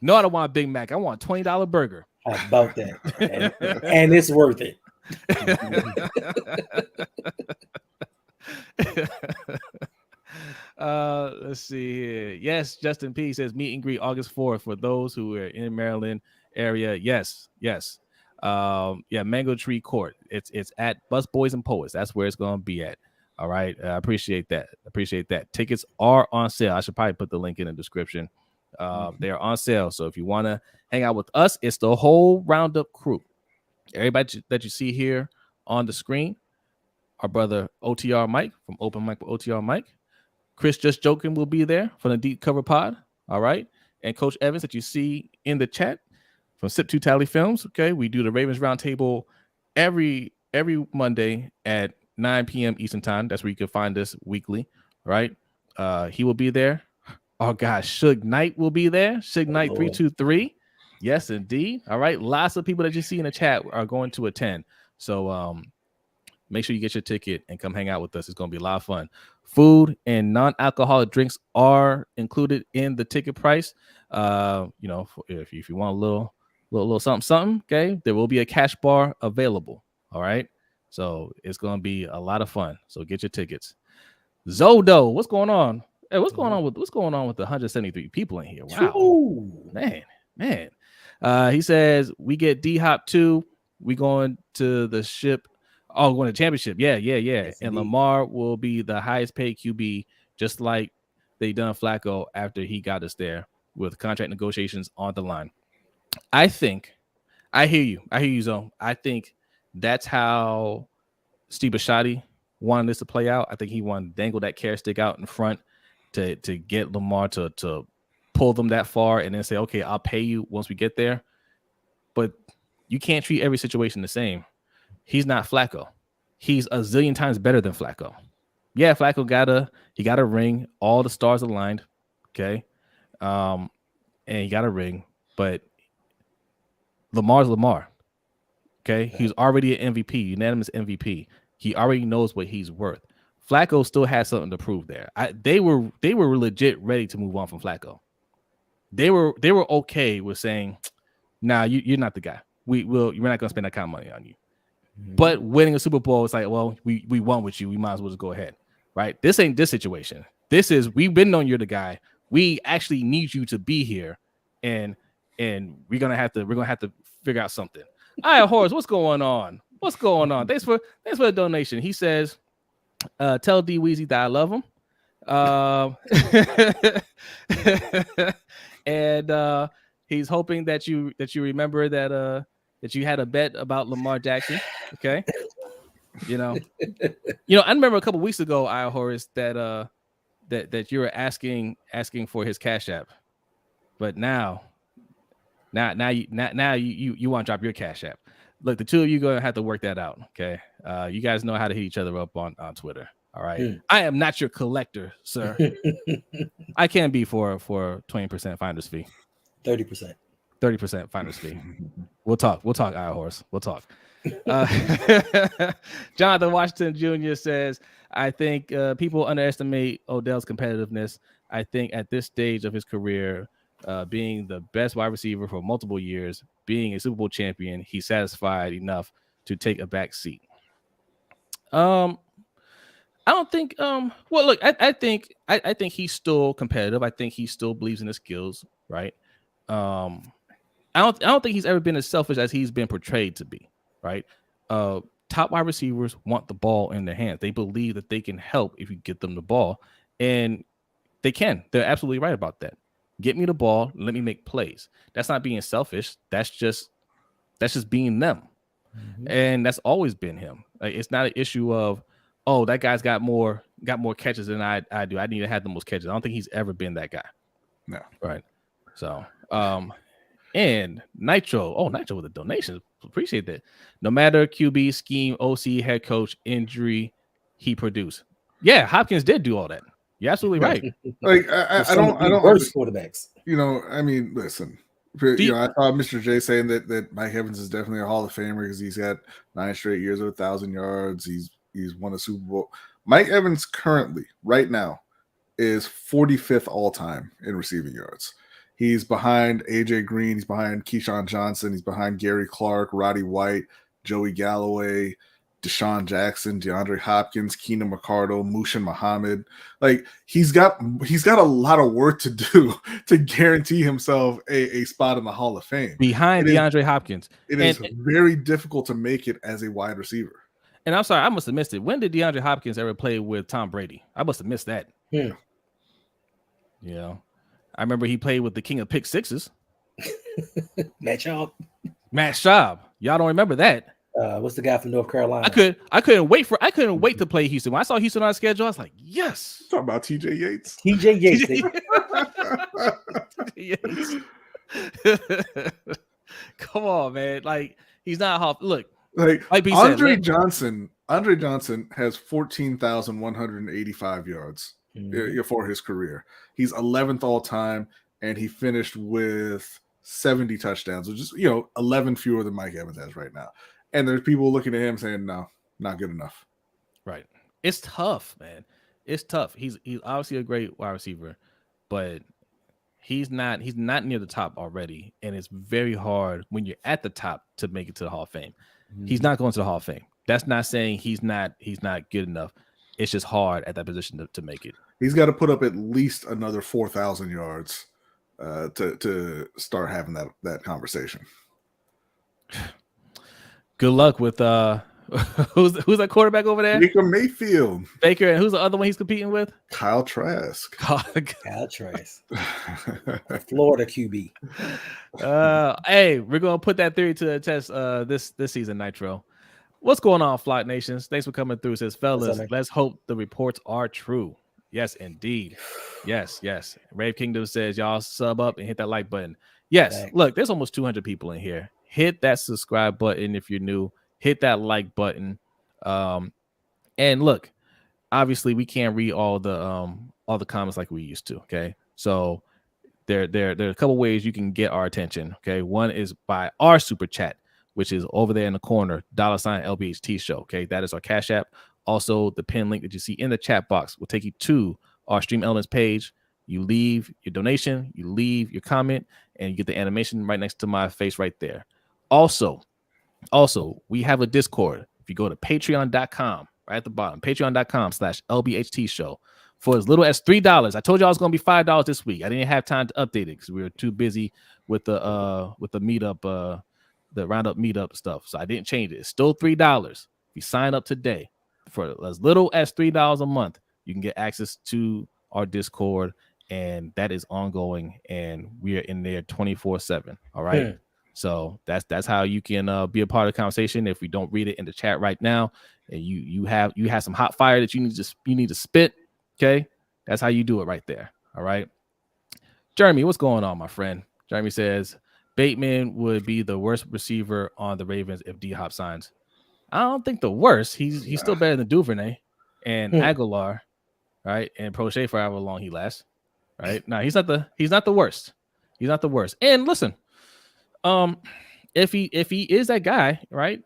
No, I don't want a Big Mac. I want a $20 burger. How about that? And it's worth it. Let's see here. Yes, Justin P says meet and greet August 4th for those who are in Maryland area. Yes. Mango Tree Court. It's at Bus Boys and Poets. That's where it's gonna be at. All right. I appreciate that. Tickets are on sale. I should probably put the link in the description. They are on sale. So if you want to hang out with us, it's the whole Roundup crew. Everybody that you see here on the screen, our brother OTR Mike from Open Mic with OTR Mike. Chris Just Joking will be there from the Deep Cover Pod. All right. And Coach Evans that you see in the chat from Sip 2 Tally Films. Okay. We do the Ravens Roundtable every Monday at 9 p.m. Eastern Time. That's where you can find us weekly. Right. He will be there. Oh, gosh. Suge Knight will be there. Suge Knight 323. Yes, indeed. All right. Lots of people that you see in the chat are going to attend. So make sure you get your ticket and come hang out with us. It's going to be a lot of fun. Food and non-alcoholic drinks are included in the ticket price. If you want a little something, okay, there will be a cash bar available. All right. So it's going to be a lot of fun. So get your tickets. Zodo, what's going on? Hey, what's going on with the 173 people in here? Wow. Ooh. Man, Man. He says we get D-Hop 2. We going to the ship. Oh, going to championship. Yeah. Yes, And indeed. Lamar will be the highest paid QB, just like they done Flacco after he got us there with contract negotiations on the line. I think I hear you, Zone. I think that's how Steve Bisciotti wanted this to play out. I think he wanted to dangle that carrot stick out in front to get Lamar to pull them that far and then say, okay, I'll pay you once we get there. But you can't treat every situation the same. He's not Flacco. He's a zillion times better than Flacco. Yeah, Flacco got a ring. All the stars aligned. Okay. And he got a ring, but Lamar's Lamar. Okay. He's already an MVP, unanimous MVP. He already knows what he's worth. Flacco still has something to prove there. They were legit ready to move on from Flacco. They were okay with saying, nah, you're not the guy. We're not gonna spend that kind of money on you. But winning a Super Bowl, it's like, well, we won with you. We might as well just go ahead. Right? This ain't this situation. This is we've been knowing you're the guy. We actually need you to be here, and we're gonna have to figure out something. All right, Horace, what's going on? What's going on? Thanks for the donation. He says, tell D Weezy that I love him. And he's hoping that you remember that you had a bet about Lamar Jackson. Okay. I remember a couple weeks ago, Horace, that you were asking for his Cash App, but now you want to drop your Cash App. Look, the two of you gonna have to work that out. Okay. You guys know how to hit each other up on Twitter. All right. I am not your collector, sir. I can be for 20% finder's fee. 30% finder's fee. We'll talk, Horse. We'll talk. Jonathan Washington Jr. says, I think people underestimate Odell's competitiveness. I think at this stage of his career, being the best wide receiver for multiple years, being a Super Bowl champion, he's satisfied enough to take a back seat. I don't think well, look, I think he's still competitive. I think he still believes in his skills, right? I don't think he's ever been as selfish as he's been portrayed to be, right? Top wide receivers want the ball in their hands. They believe that they can help if you get them the ball, and they can. They're absolutely right about that. Get me the ball, let me make plays. That's not being selfish. That's just being them. And that's always been him. Like, it's not an issue of, oh, that guy's got more catches than I do. I need to have the most catches. I don't think he's ever been that guy. No. Right. So, and Nitro with the donation. Appreciate that. No matter QB, scheme, OC, head coach, injury, he produced. Yeah, Hopkins did do all that. You're absolutely right. Like I don't worst quarterbacks. I mean, listen. I saw Mr. J saying that Mike Evans is definitely a Hall of Famer because he's got 9 straight years of 1,000 yards. He's won a Super Bowl. Mike Evans currently, right now, is 45th all time in receiving yards. He's behind AJ Green. He's behind Keyshawn Johnson. He's behind Gary Clark, Roddy White, Joey Galloway, Deshaun Jackson, DeAndre Hopkins, Keenan McCardle, Mushin Muhammad. Like, he's got a lot of work to do to guarantee himself a spot in the Hall of Fame. Behind DeAndre Hopkins. It is very difficult to make it as a wide receiver. And I'm sorry, I must have missed it. When did DeAndre Hopkins ever play with Tom Brady? I must have missed that. Yeah. I remember he played with the king of pick sixes. Matt Schaub. Y'all don't remember that. What's the guy from North Carolina? I couldn't wait to play Houston. When I saw Houston on our schedule, I was like, yes. Talk about TJ Yates. TJ Yates. Come on, man. Like, he's not half. Look, like Andre Johnson has 14,185 yards for his career. He's 11th all time, and he finished with 70 touchdowns, which is 11 fewer than Mike Evans has right now. And there's people looking at him saying, no, not good enough. Right. It's tough, man. It's tough. He's obviously a great wide receiver, but he's not near the top already. And it's very hard when you're at the top to make it to the Hall of Fame. He's not going to the Hall of Fame. That's not saying he's not good enough. It's just hard at that position to make it. He's got to put up at least another 4,000 yards to start having that conversation. Good luck with who's that quarterback over there? Baker Mayfield. Baker, and who's the other one he's competing with? Kyle Trask. Kyle Trask. Florida QB. Hey, we're gonna put that theory to the test this season, Nitro. What's going on, Flock Nations? Thanks for coming through. It says, fellas, let's hope the reports are true. Yes, indeed. Yes. Rave Kingdom says, y'all sub up and hit that like button. Yes, thanks. Look, there's almost 200 people in here. Hit that subscribe button if you're new. Hit that like button. And look, obviously we can't read all the comments like we used to. Okay, so there are a couple ways you can get our attention. Okay, one is by our super chat, which is over there in the corner, $ LBHT Show. Okay, that is our Cash App. Also, the pin link that you see in the chat box will take you to our Stream Elements page. You leave your donation, you leave your comment, and you get the animation right next to my face right there. Also, we have a Discord. If you go to patreon.com, right at the bottom, patreon.com/LBHT Show, for as little as $3. I told you I was going to be $5 this week. I didn't have time to update it because we were too busy with the meetup, the roundup meetup stuff. So I didn't change it. It's still $3. If you sign up today for as little as $3 a month, you can get access to our Discord, and that is ongoing, and we are in there 24/7. All right. Yeah. So that's how you can be a part of the conversation. If we don't read it in the chat right now, and you have some hot fire that you need to spit, okay, that's how you do it right there. All right. Jeremy, what's going on, my friend? Jeremy says Bateman would be the worst receiver on the Ravens if D-Hop signs. I don't think the worst. He's still better than Duvernay and Aguilar, right? And Prochet for however long he lasts, right? No, he's not the worst. He's not the worst. And listen, if he is that guy, right,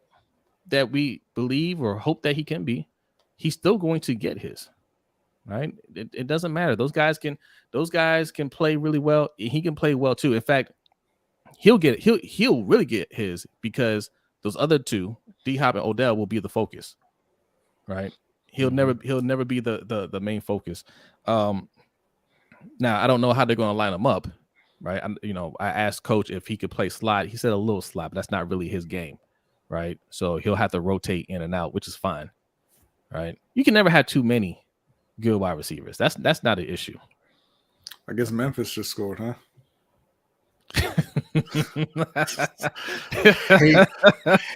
that we believe or hope that he can be, he's still going to get his, right? It doesn't matter. Those guys can play really well. He can play well too. In fact, he'll really get his, because those other two, D-Hop and Odell, will be the focus, right? He'll never be the main focus. Now I don't know how they're going to line him up, right? I asked Coach if he could play slot. He said a little slot, but that's not really his game, right? So he'll have to rotate in and out, which is fine, right? You can never have too many good wide receivers. That's not an issue. I guess Memphis just scored, huh?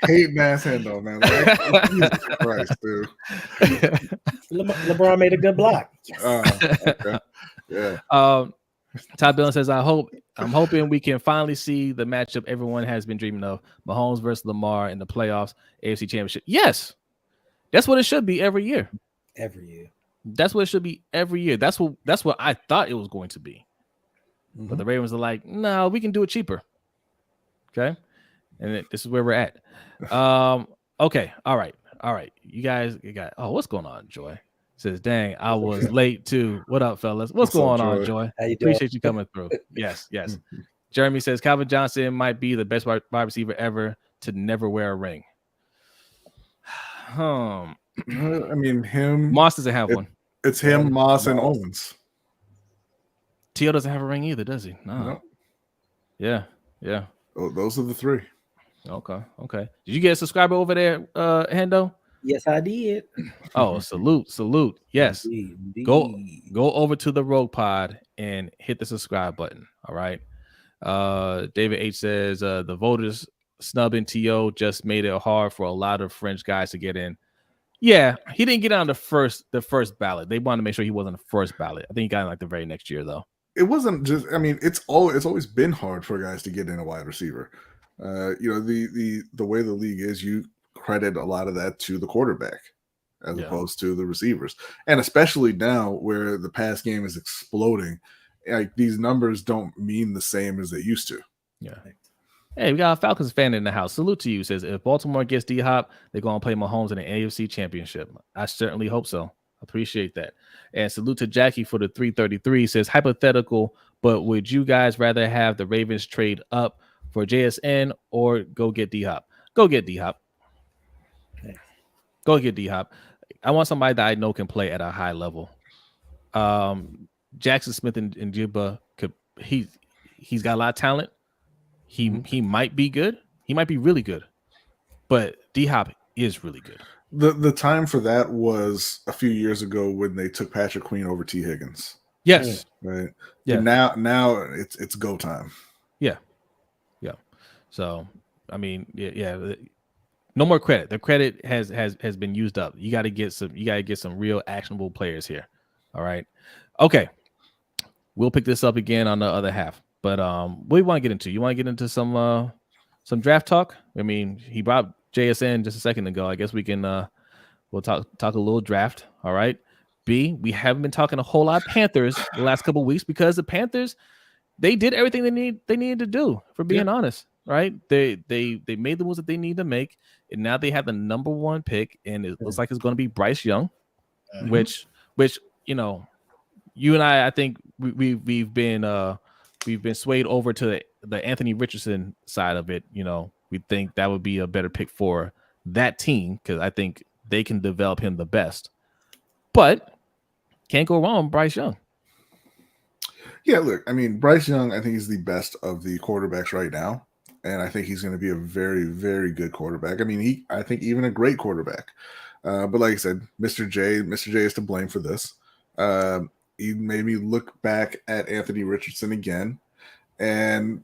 hate mass handoff, man. Like, Jesus Christ, dude. LeBron made a good block. Yes. Okay. Yeah. Todd Dillon says, I'm hoping we can finally see the matchup everyone has been dreaming of: Mahomes versus Lamar in the playoffs, AFC Championship. Yes, that's what it should be every year. Every year. That's what it should be every year. That's what I thought it was going to be. Mm-hmm. But the Ravens are like, no, we can do it cheaper. Okay, and this is where we're at. Okay, all right. You got. Oh, what's going on, Joy? Says, dang, I was late too. What up, fellas? What's going on, Joy? How you doing? Appreciate you coming through. Yes. Jeremy says Calvin Johnson might be the best wide receiver ever to never wear a ring. I mean, him. Moss doesn't have one. It's him, Moss, and Owens. T.O. doesn't have a ring either, does he? No. Yeah. Oh, those are the three. Okay. Did you get a subscriber over there, Hendo? Yes, I did. Oh, salute. Yes. Indeed. Go over to the Rogue Pod and hit the subscribe button. All right. David H says the voters snubbing T.O. just made it hard for a lot of French guys to get in. Yeah, he didn't get on the first ballot. They wanted to make sure he wasn't the first ballot. I think he got in like the very next year, though. It wasn't just. I mean, it's always been hard for guys to get in a wide receiver. The way the league is, you credit a lot of that to the quarterback as opposed to the receivers, and especially now where the pass game is exploding, like these numbers don't mean the same as they used to. Yeah. Hey, we got a Falcons fan in the house. Salute to you. Says if Baltimore gets D-Hop, they're going to play Mahomes in the AFC Championship. I certainly hope so. Appreciate that. And salute to Jackie for the 333. Says hypothetical, but would you guys rather have the Ravens trade up for JSN or go get D-Hop? Go get D-Hop. Go get D-Hop. I want somebody that I know can play at a high level. Jackson Smith and Jibba he's got a lot of talent. He might be good. He might be really good. But D-Hop is really good. The time for that was a few years ago when they took Patrick Queen over T. Higgins. Yes. Right. Yeah. But now it's go time. Yeah. Yeah. So I mean, yeah. No more credit. The credit has been used up. You got to get some real actionable players here. All right. Okay. We'll pick this up again on the other half. But what do you want to get into? You want to get into some draft talk? I mean, he brought JSN just a second ago. I guess we can we'll talk a little draft. All right. B, we haven't been talking a whole lot of Panthers the last couple of weeks because the Panthers, they did everything they needed to do, for being honest. Right. They made the moves that they need to make, and now they have the number 1 pick, and it looks like it's going to be Bryce Young, which you know, you and I think we've been swayed over to the Anthony Richardson side of it. You know, we think that would be a better pick for that team because I think they can develop him the best. But can't go wrong with Bryce Young. Yeah, look, I mean, Bryce Young, I think he's the best of the quarterbacks right now. And I think he's going to be a very, very good quarterback. I mean, I think even a great quarterback. But like I said, Mr. J is to blame for this. He made me look back at Anthony Richardson again. And,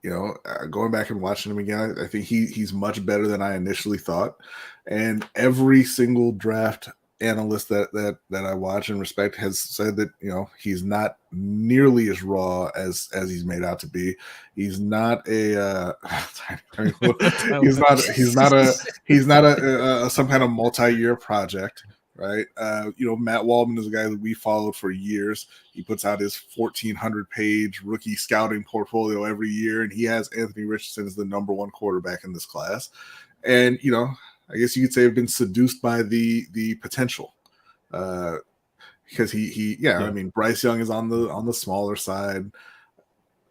you know, going back and watching him again, I think he's much better than I initially thought. And every single draft analyst that I watch and respect has said that, you know, he's not nearly as raw as he's made out to be. He's not a he's not a some kind of multi-year project, right? You know, Matt Waldman is a guy that we followed for years. He puts out his 1,400-page rookie scouting portfolio every year, and he has Anthony Richardson as the number 1 quarterback in this class. And, you know, I guess you could say I've been seduced by the potential, because I mean, Bryce Young is on the smaller side,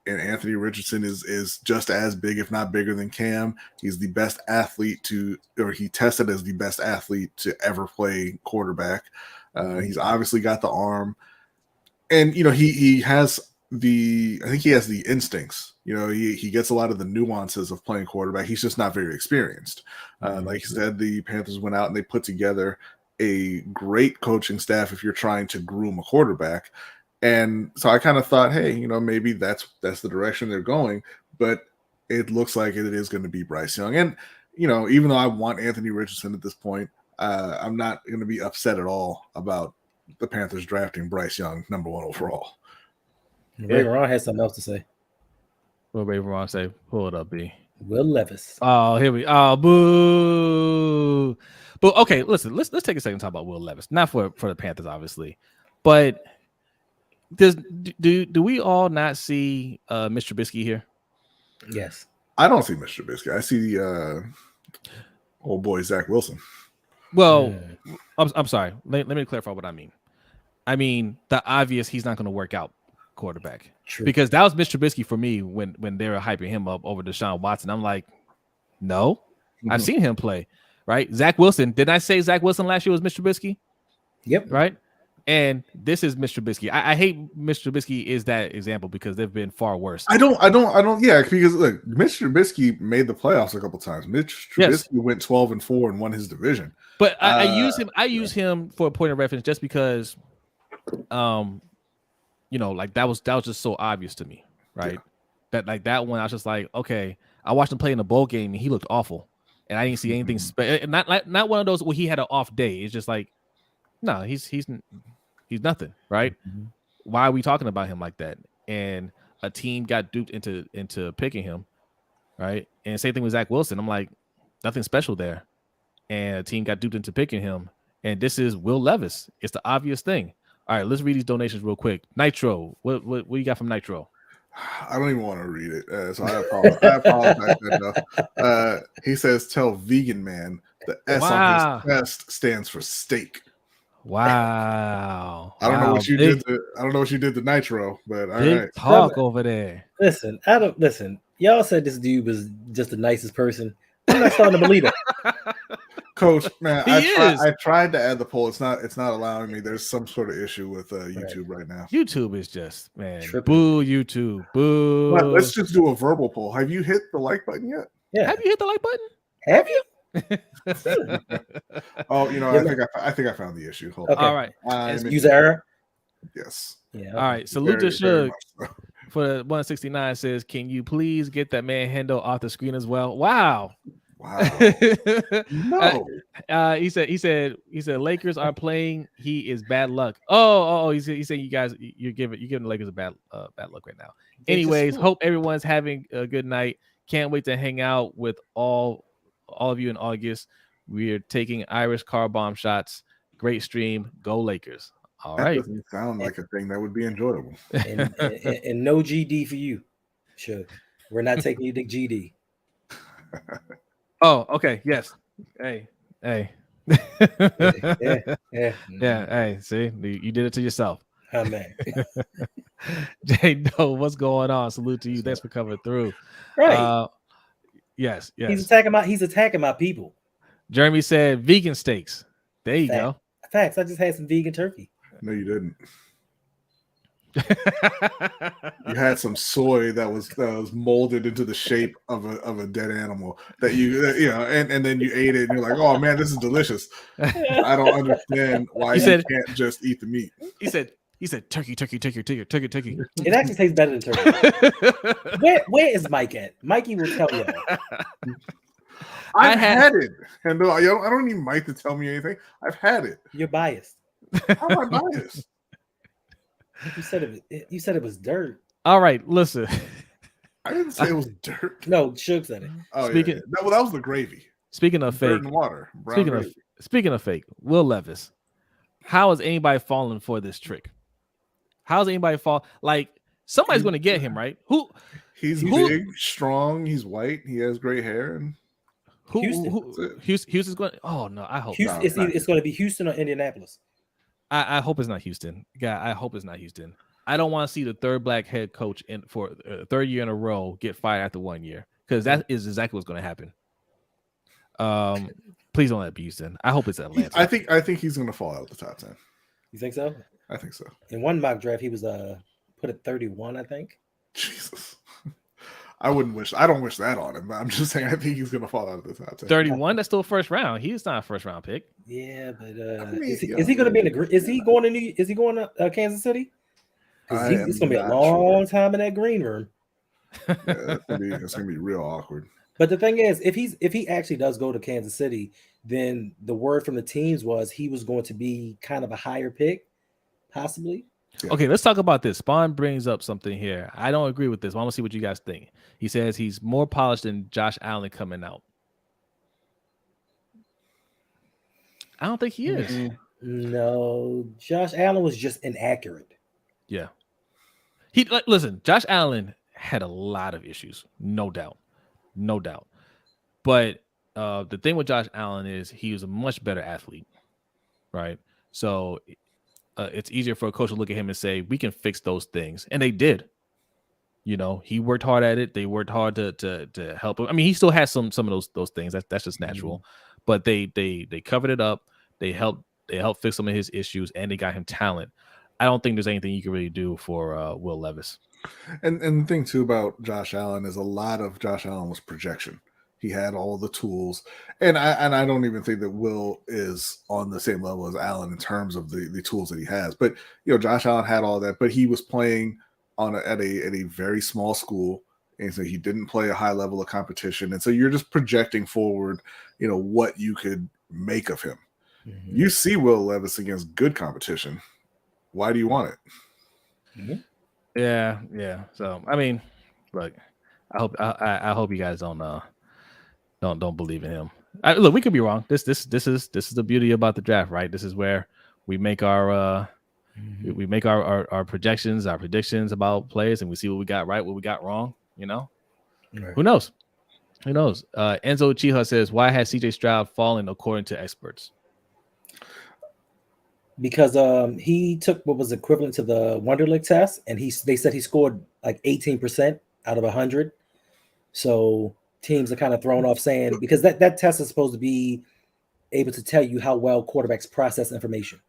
and Anthony Richardson is just as big, if not bigger, than Cam. He's the best athlete he tested as the best athlete to ever play quarterback. He's obviously got the arm, and you know he has I think he has the instincts. You know, he gets a lot of the nuances of playing quarterback. He's just not very experienced. Like you said, the Panthers went out and they put together a great coaching staff if you're trying to groom a quarterback. And so I kind of thought, hey, you know, maybe that's the direction they're going. But it looks like it is going to be Bryce Young. And, you know, even though I want Anthony Richardson at this point, I'm not going to be upset at all about the Panthers drafting Bryce Young number 1 overall. Raven Ron has something else to say. What Raven Ron say? Pull it up, B. Will Levis. Oh, here we. Oh, boo. But okay, listen. Let's take a second to talk about Will Levis. Not for the Panthers, obviously, but do we all not see Mr. Trubisky here? Yes. I don't see Mr. Trubisky. I see the old boy Zach Wilson. Well, I'm sorry. Let me clarify what I mean. I mean the obvious. He's not going to work out quarterback. True. Because that was Mr. Trubisky for me when they were hyping him up over Deshaun Watson. I'm like, no, I've seen him play, right? Zach Wilson. Didn't I say Zach Wilson last year was Mr. Trubisky? Yep. Right. And this is Mr. Trubisky. I hate Mr. Trubisky is that example because they've been far worse. I don't. Yeah, because look, Mr. Trubisky made the plaills a couple times. Mitch Trubisky went 12-4 and won his division. But I use him. I use him for a point of reference just because, you know, like that was just so obvious to me, right? Yeah. That one, I was just like, okay. I watched him play in a bowl game and he looked awful, and I didn't see anything. Not one of those where he had an off day. It's just like, no, he's nothing, right? Why are we talking about him like that? And a team got duped into picking him, right? And same thing with Zach Wilson. I'm like, nothing special there. And a team got duped into picking him. And this is Will Levis. It's the obvious thing. All right, let's read these donations real quick. Nitro, what you got from Nitro? I don't even want to read it, so I apologize. He says, "Tell vegan man the S on his chest stands for steak." Wow. I don't know what you did. I don't know what you did to Nitro, but all right. Talk over there. Listen. Y'all said this dude was just the nicest person. I'm not starting to believe it. Coach, man, He is. I tried to add the poll. It's not allowing me. There's some sort of issue with YouTube right now. YouTube is just, man, Tripping. boo YouTube, boo. But let's just do a verbal poll. Have you hit the like button yet? Yeah. Have you hit the like button? Have you? Oh, you know, I think I found the issue. Hold Okay. All right. User error. Yes. Yeah. All right. Salute to Very Suge much so. for the 169 says, can you please get that man Hendo off the screen as well? Wow. Wow. No. He said Lakers are playing. He is bad luck. Oh, he said you guys you're giving the Lakers a bad luck right now. Anyways, hope everyone's having a good night. Can't wait to hang out with all of you in August. We're taking Irish car bomb shots. Great stream. Go Lakers. All that right. doesn't sound like a thing that would be enjoyable. And no GD for you. Sure. We're not taking you to GD. Oh, okay. Yes. Hey. Yeah. Hey, see, you did it to yourself. Oh, man. Jay Doe, what's going on? Salute to you. Thanks for coming through. Right. Yes. He's attacking my people. Jeremy said vegan steaks. There you go. Facts. I just had some vegan turkey. No, you didn't. You had some soy that was molded into the shape of a dead animal that you know, and then you ate it and you're like, oh man, this is delicious. I don't understand why you can't just eat the meat. He said turkey. It actually tastes better than turkey. Where is Mike at? Mikey will tell you. I've had it, and I don't need Mike to tell me anything. I've had it. You're biased. How am I biased? You said it was dirt. All right, listen. I didn't say it was dirt. No, Suge said it. Oh, yeah. That was the gravy. Speaking of dirt fake, and water. Speaking of fake, Will Levis. How is anybody falling for this trick? How's anybody fall? Like somebody's going to get him, right? Who? He's big, strong. He's white. He has gray hair. And Houston's going. Oh no, I hope it's going to be Houston or Indianapolis. I hope it's not Houston. God, I hope it's not Houston. I don't want to see the third black head coach for third year in a row get fired after 1 year, because that is exactly what's going to happen. Please don't let it be Houston. I hope it's Atlanta. I think he's going to fall out of the top 10. You think so? I think so. In one mock draft, he was put at 31, I think. Jesus. I don't wish that on him, but I'm just saying I think he's gonna fall out of the top 10. 31, that's still first round. He's not a first round pick. Yeah, but is he gonna be in the is he going to Kansas City? It's gonna be a long time in that green room. Yeah, it's gonna be real awkward. But the thing is, if he actually does go to Kansas City, then the word from the teams was he was going to be kind of a higher pick, possibly. Yeah. Okay, let's talk about this. Spawn brings up something here. I don't agree with this. I want to see what you guys think. He says he's more polished than Josh Allen coming out. I don't think he is. Mm-hmm. No, Josh Allen was just inaccurate. Yeah. Listen, Josh Allen had a lot of issues, no doubt. But the thing with Josh Allen is he was a much better athlete, right? So it's easier for a coach to look at him and say, we can fix those things. And they did. You know, he worked hard at it. They worked hard to help him. I mean, he still has some of those things. That's just natural. Mm-hmm. But they covered it up. They helped fix some of his issues, and they got him talent. I don't think there's anything you can really do for Will Levis. And the thing too about Josh Allen is a lot of Josh Allen was projection. He had all the tools, and I don't even think that Will is on the same level as Allen in terms of the tools that he has. But you know, Josh Allen had all that, but he was playing at a very small school, and so he didn't play a high level of competition, and so you're just projecting forward, you know, what you could make of him. Mm-hmm. You see Will Levis against good competition. Why do you want it? Mm-hmm. Yeah. So I mean, look, I hope you guys don't believe in him. Look, we could be wrong. This is the beauty about the draft, right? This is where we make our we make our projections, our predictions about players, and we see what we got right, what we got wrong. You know, right. Who knows? Enzo Chiha says, "Why has CJ Stroud fallen according to experts?" Because he took what was equivalent to the Wonderlic test, and they said he scored like 18% out of 100. So teams are kind of thrown off saying, because that test is supposed to be able to tell you how well quarterbacks process information.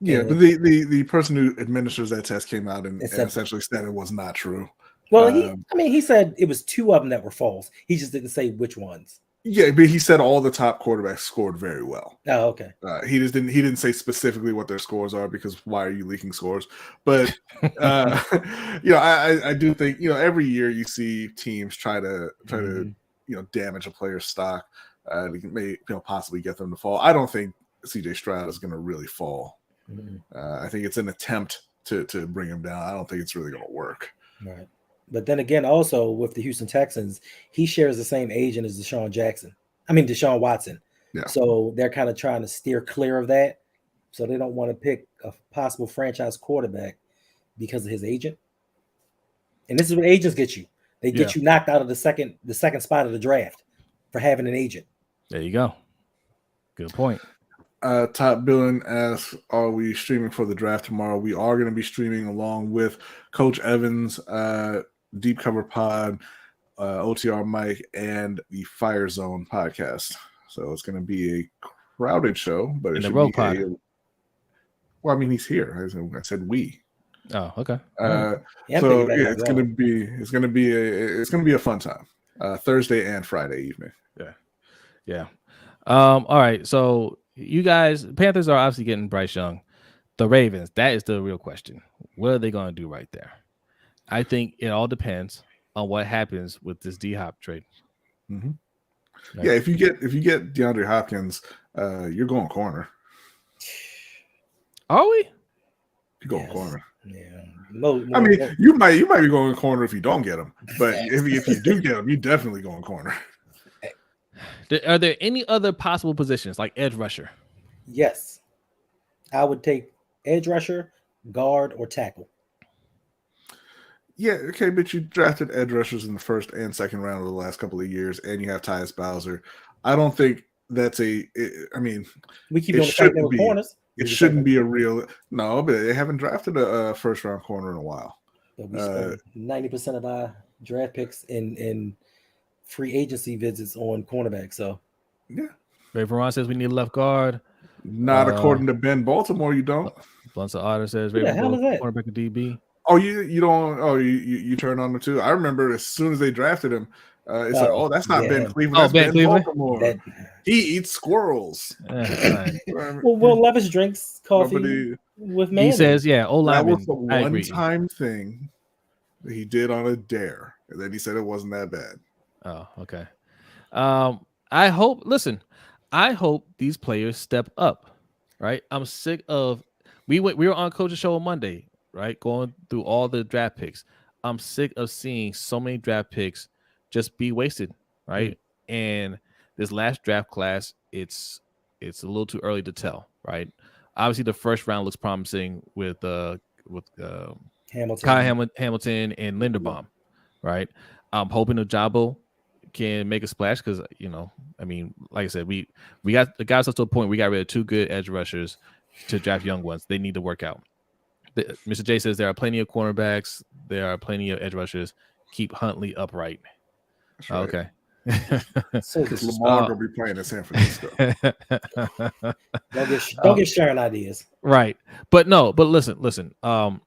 Yeah, but the person who administers that test came out and It said- essentially said it was not true. Well, he said it was 2 of them that were false. He just didn't say which ones. Yeah, but he said all the top quarterbacks scored very well. Oh, okay. He didn't say specifically what their scores are, because why are you leaking scores? But I do think every year you see teams try to damage a player's stock, may possibly get them to fall. I don't think CJ Stroud is going to really fall. I think it's an attempt to bring him down. I don't think it's really going to work. Right. But then again, also with the Houston Texans, he shares the same agent as Deshaun Watson. Yeah. So they're kind of trying to steer clear of that. So they don't want to pick a possible franchise quarterback because of his agent. And this is what agents get you. They get you knocked out of the second spot of the draft for having an agent. There you go. Good point. Top Billing asks, are we streaming for the draft tomorrow? We are going to be streaming along with Coach Evans, Deep Cover Pod, OTR Mike, and the Fire Zone podcast. So it's going to be a crowded show, but it should be well, I mean, he's here. I said we. Oh, okay. It's going to be a fun time. Thursday and Friday evening. Yeah. All right. So you guys, Panthers are obviously getting Bryce Young. The Ravens, that is the real question. What are they going to do right there? I think it all depends on what happens with this D-Hop trade. Mm-hmm. Right. Yeah, if you get DeAndre Hopkins, you're going corner. Are we? You're going corner. Yeah. You might be going corner if you don't get him, but if you do get him, you're definitely going corner. Are there any other possible positions like edge rusher? Yes. I would take edge rusher, guard, or tackle. Yeah, okay, but you drafted edge rushers in the first and second round of the last couple of years, and you have Tyus Bowser. I don't think that's we keep on the fact that we're corners. It shouldn't be a real no, but they haven't drafted a first round corner in a while. But we spend 90% of our draft picks in free agency visits on cornerback. So yeah. Ray Veron says we need a left guard. Not according to Ben Baltimore, you don't. Blunts of Otter says Ray Veron cornerback of DB. Oh, you don't. Oh, you turn on them too. I remember as soon as they drafted him, it's like, oh, that's not Ben Cleveland. That's Ben Cleveland. Baltimore. He eats squirrels. Will Levis drinks coffee with Manning. He says, "Yeah, that was the one-time thing that he did on a dare, and then he said it wasn't that bad." Oh, okay. I hope these players step up. Right, I'm sick of. We were on Coach's Show on Monday. Right, going through all the draft picks. I'm sick of seeing so many draft picks just be wasted, right? And this last draft class, it's a little too early to tell, right? Obviously, the first round looks promising with Hamilton, Kyle Hamilton, and Linderbaum, right? I'm hoping Ojabo can make a splash because like I said, we got the guys up to a point. We got rid of 2 good edge rushers to draft young ones. They need to work out. Mr. J says there are plenty of cornerbacks. There are plenty of edge rushers. Keep Huntley upright. Right. Okay. Because Lamar will be playing in San Francisco. Don't get sharing ideas. Right. But listen. I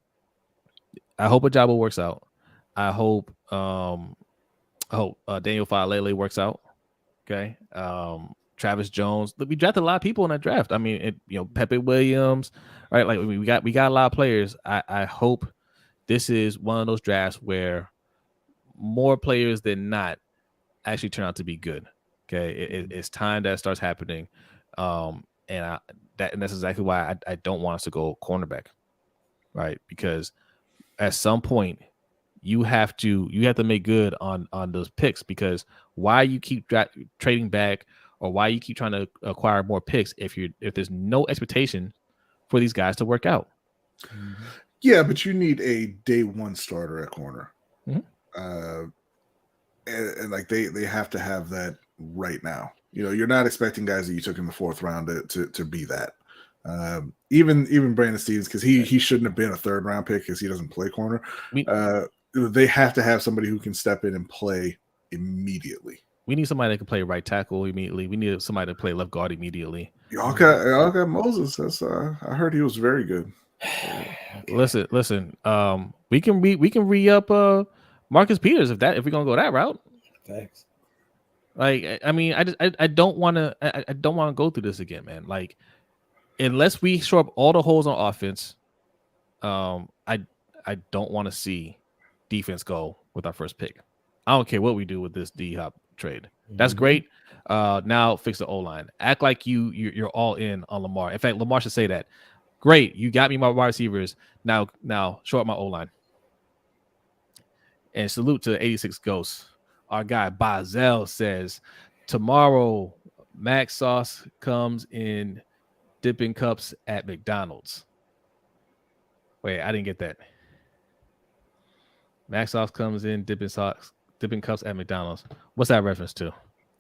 hope Ojabo works out. I hope Daniel Faalele works out. Okay. Travis Jones. We drafted a lot of people in that draft. I mean, Pepe Williams, right? Like we got a lot of players. I hope this is one of those drafts where more players than not actually turn out to be good. Okay, it's time that starts happening, and that's exactly why I don't want us to go cornerback, right? Because at some point you have to make good on those picks. Because why you keep trading back, or why you keep trying to acquire more picks if there's no expectation for these guys to work out. Yeah, but you need a day one starter at corner. Mm-hmm. And like they have to have that right now. You're not expecting guys that you took in the 4th round to be that. Even Brandon Stevens, because he shouldn't have been a 3rd round pick because he doesn't play corner. They have to have somebody who can step in and play immediately. We need somebody that can play right tackle immediately. We need somebody to play left guard immediately. Y'all got Moses. That's I heard he was very good. Okay. Listen. We can re up Marcus Peters if we're gonna go that route. Thanks. Like, I mean, I don't want to go through this again, man. Like, unless we show up all the holes on offense, I don't want to see defense go with our first pick. I don't care what we do with this D-Hop trade. That's great. Now fix the O-line. Act like you're all in on Lamar. In fact, Lamar should say that. Great, you got me my wide receivers. Now show up my O-line. And salute to 86 Ghosts. Our guy Bazel says, tomorrow Mac Sauce comes in dipping cups at McDonald's. Wait, I didn't get that. Mac Sauce comes in dipping cups at McDonald's. What's that reference to?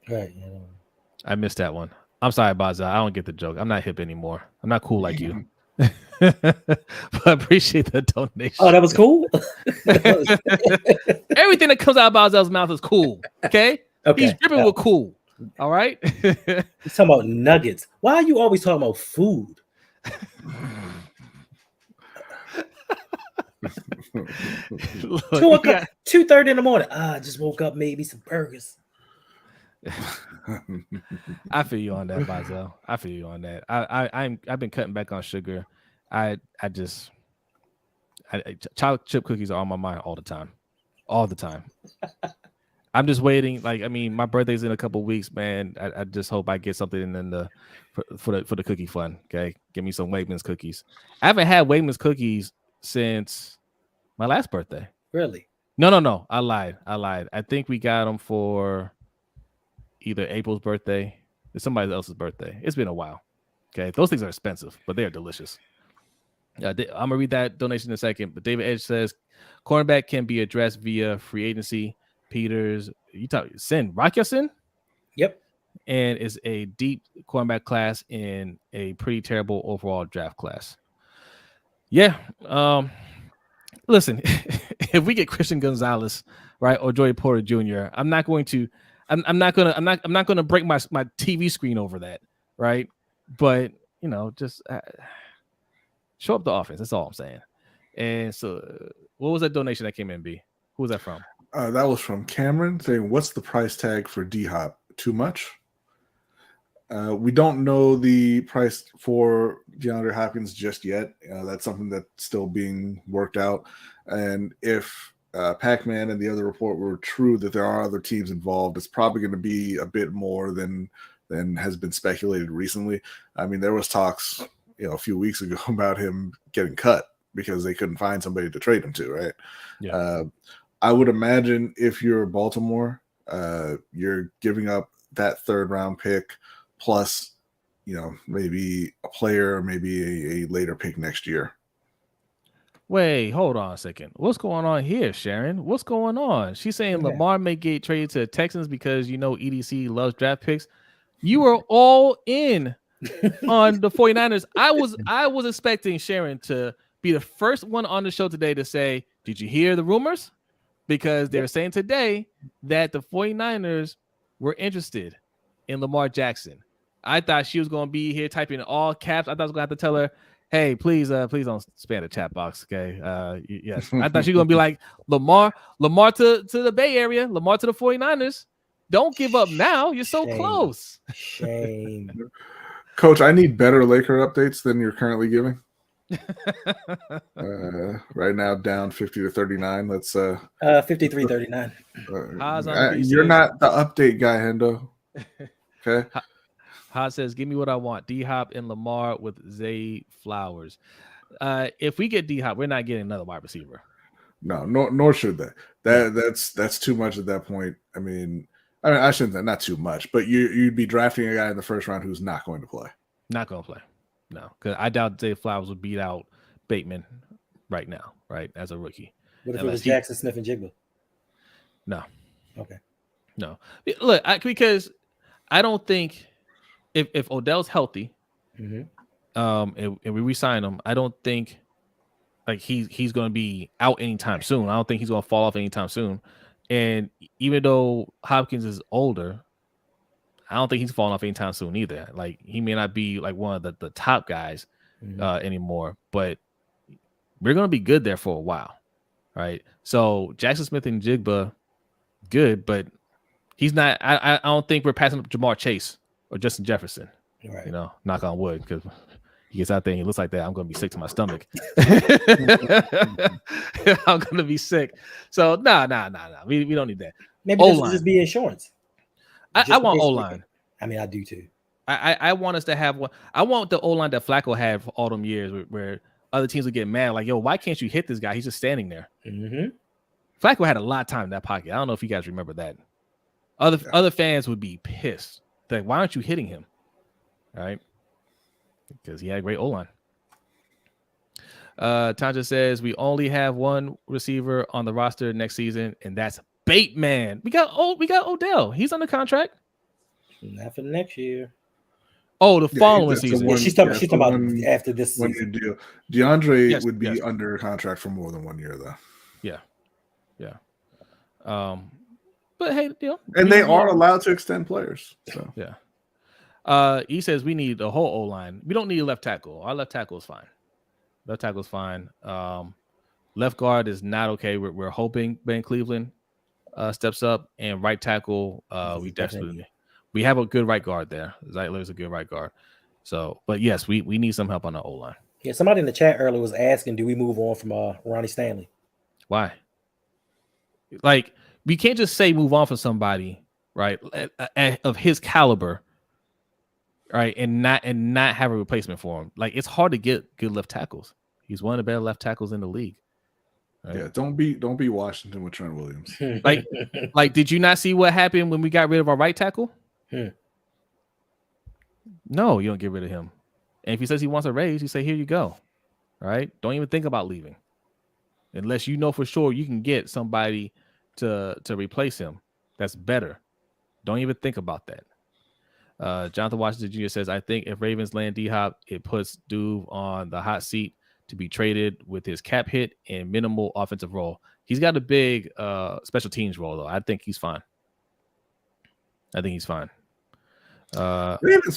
Right. I missed that one. I'm sorry, Bazel. I don't get the joke. I'm not hip anymore. I'm not cool like you. But I appreciate the donation. Oh, that was cool. Everything that comes out of Bazel's mouth is cool. Okay? He's dripping with cool. All right. He's talking about nuggets. Why are you always talking about food? 2:30 in the morning. I just woke up, made me some burgers. I feel you on that, Bazel. I feel you on that. I've been cutting back on sugar. Chocolate chip cookies are on my mind all the time. I'm just waiting. Like, I mean, my birthday's in a couple weeks, man. I just hope I get something in for the cookie fun. Okay, give me some Wegmans cookies. I haven't had Wegmans cookies since my last birthday. Really? No. I lied. I think we got them for either April's birthday or somebody else's birthday. It's been a while. Okay, those things are expensive, but they are delicious. I'm gonna read that donation in a second. But David Edge says, cornerback can be addressed via free agency. Peters, you talk Sin, Rock your Sin? Yep. And is a deep cornerback class in a pretty terrible overall draft class. Yeah. Listen, if we get Christian Gonzalez, right, or Joey Porter Jr., I'm not going to break my TV screen over that, right? But just show up the offense. That's all I'm saying. And so, what was that donation that came in, B? Who was that from? That was from Cameron saying, what's the price tag for D-Hop? Too much? We don't know the price for DeAndre Hopkins just yet. That's something that's still being worked out. And if Pac-Man and the other report were true that there are other teams involved, it's probably going to be a bit more than has been speculated recently. I mean, there was talks, a few weeks ago about him getting cut because they couldn't find somebody to trade him to, right? Yeah. I would imagine if you're Baltimore, you're giving up that third round pick plus, maybe a player, maybe a later pick next year. Wait, hold on a second. What's going on here, Sharon? What's going on? She's saying Lamar may get traded to the Texans because EDC loves draft picks. You were all in on the 49ers. I was expecting Sharon to be the first one on the show today to say, did you hear the rumors? Because they're saying today that the 49ers were interested in Lamar Jackson. I thought she was going to be here typing in all caps. I thought I was going to have to tell her, hey, please don't spam the chat box, okay? Yes. I thought she was going to be like, Lamar to the Bay Area, Lamar to the 49ers. Don't give up now. You're so close. Shame. Coach, I need better Laker updates than you're currently giving. Right now down 50-39. Let's 53-39. You're not the update guy, Hendo. Okay. Haas says, give me what I want. D-Hop and Lamar with Zay Flowers. If we get D-Hop, we're not getting another wide receiver. No, nor should they. That's too much at that point. I mean, I shouldn't say not too much, but you'd be drafting a guy in the first round who's not going to play. Not going to play. No, because I doubt Zay Flowers would beat out Bateman right now, right, as a rookie. What if it was Jackson Smith and Jigba? No. Okay. No. Look, because I don't think if Odell's healthy, and we re-sign him, I don't think like he's going to be out anytime soon. I don't think he's going to fall off anytime soon. And even though Hopkins is older, I don't think he's falling off anytime soon either. Like he may not be like one of the top guys anymore, but we're gonna be good there for a while, right? So Jackson Smith and Jigba, good, but he's not. I don't think we're passing up Jamar Chase or Justin Jefferson. Right. You know, knock on wood, because he gets out there and he looks like that, I'm gonna be sick to my stomach. I'm gonna be sick. So nah. We don't need that. Maybe this will just be insurance. I want O-line. I mean, I do too. I want us to have one. I want the O-line that Flacco had for all them years where other teams would get mad. Like, yo, why can't you hit this guy? He's just standing there. Mm-hmm. Flacco had a lot of time in that pocket. I don't know if you guys remember that. Other fans would be pissed. Like, why aren't you hitting him? All right. Because he had a great O-line. Tanja says we only have one receiver on the roster next season, and that's Bateman. We got Odell. He's under contract. Not for next year. Oh, the following season. She's talking about after this 1 year deal. DeAndre would be under contract for more than 1 year, though. Yeah. But hey, and they are allowed to extend players. So yeah. He says we need the whole O-line. We don't need a left tackle. Our left tackle is fine. Left guard is not okay. We're hoping Ben Cleveland steps up, and right tackle we definitely we have a good right guard there. Zeitler's a good right guard. So, but yes, we need some help on the O-line. Yeah, somebody in the chat earlier was asking, do we move on from Ronnie Stanley? Why? Like, we can't just say move on from somebody, right, of his caliber, right, and not have a replacement for him. Like, it's hard to get good left tackles. He's one of the better left tackles in the league. Right? Yeah, don't be Washington with Trent Williams. like, did you not see what happened when we got rid of our right tackle? No, you don't get rid of him. And if he says he wants a raise, you say, here you go. Right? Don't even think about leaving. Unless you know for sure you can get somebody to replace him that's better. Don't even think about that. Jonathan Washington Jr. says, I think if Ravens land D-Hop, it puts Duve on the hot seat to be traded with his cap hit and minimal offensive role. He's got a big special teams role, though. I think he's fine. Ravens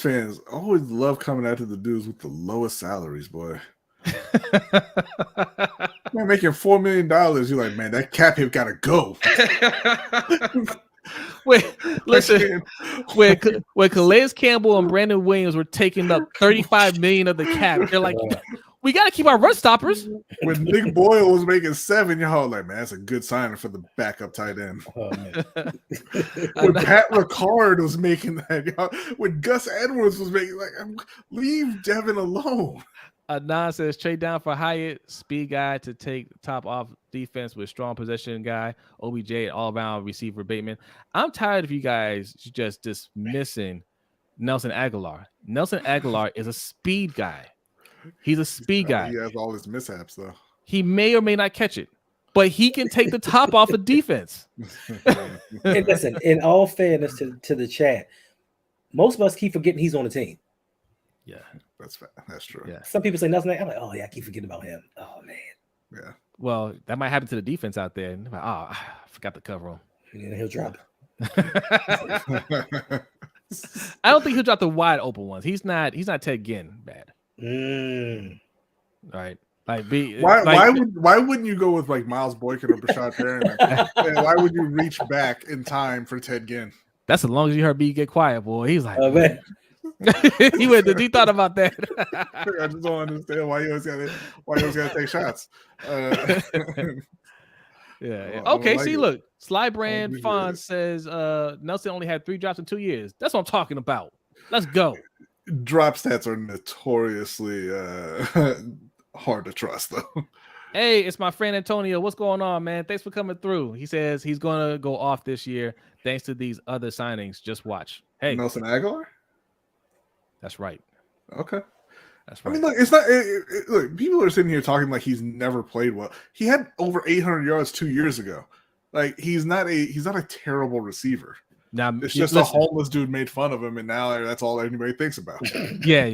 fans always love coming after the dudes with the lowest salaries, boy. Man, making $4 million, you're like, man, that cap hit gotta go. Wait, listen. When Calais Campbell and Brandon Williams were taking up $35 million of the cap, they're like, we got to keep our run stoppers. When Nick Boyle was making $7, y'all like, man, that's a good signing for the backup tight end. When Pat Ricard was making that, y'all, when Gus Edwards was making, like, leave Devin alone. Adnan says trade down for Hyatt, speed guy to take the top off defense with strong possession guy, OBJ, all around receiver Bateman. I'm tired of you guys just dismissing Nelson Aguilar. Nelson Aguilar is a speed guy. He's a speed guy. He has all his mishaps, though. He may or may not catch it, but he can take the top off of defense. And listen, in all fairness to the chat, most of us keep forgetting he's on the team. Yeah, that's true. Yeah. Some people say Nelson. I'm like, oh yeah, I keep forgetting about him. Oh man. Yeah. Well, that might happen to the defense out there. Like, I forgot to cover him. Yeah, he'll drop it. I don't think he'll drop the wide open ones. He's not Ted Ginn bad. Right. Like, why wouldn't you go with like Miles Boykin or Brashad Perriman? And why would you reach back in time for Ted Ginn? That's as long as you heard B get quiet, boy. He's like, oh man. he thought about that. I just don't understand why you always gotta take shots. Yeah. Okay. See, look, Sly Brand Fon says Nelson only had 3 drops in 2 years. That's what I'm talking about. Let's go. Drop stats are notoriously hard to trust, though. Hey, it's my friend Antonio. What's going on, man? Thanks for coming through. He says he's going to go off this year thanks to these other signings. Just watch. Hey, Nelson Aguilar? That's right. Okay. That's right. I mean, look, it's not. Look, people are sitting here talking like he's never played well. He had over 800 yards 2 years ago. Like, he's not a terrible receiver. Now it's just a homeless dude made fun of him, and now that's all anybody thinks about. Yeah.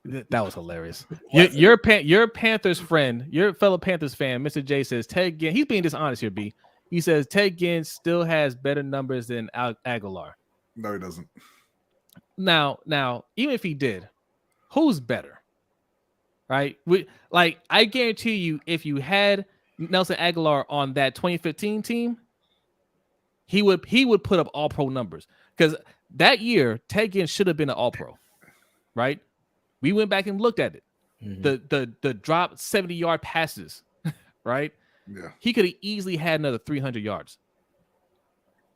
That was hilarious. Your Panthers friend, your fellow Panthers fan, Mr. J says Ted Ginn. He's being dishonest here, B. He says Ted Ginn still has better numbers than Aguilar. No, he doesn't. Now, even if he did, who's better? Right? I guarantee you, if you had Nelson Aguilar on that 2015 team, he would put up all-pro numbers. Because that year, Ted Ginn should have been an all-pro, right? We went back and looked at it. Mm-hmm. The drop 70-yard passes, right? Yeah. He could have easily had another 300 yards,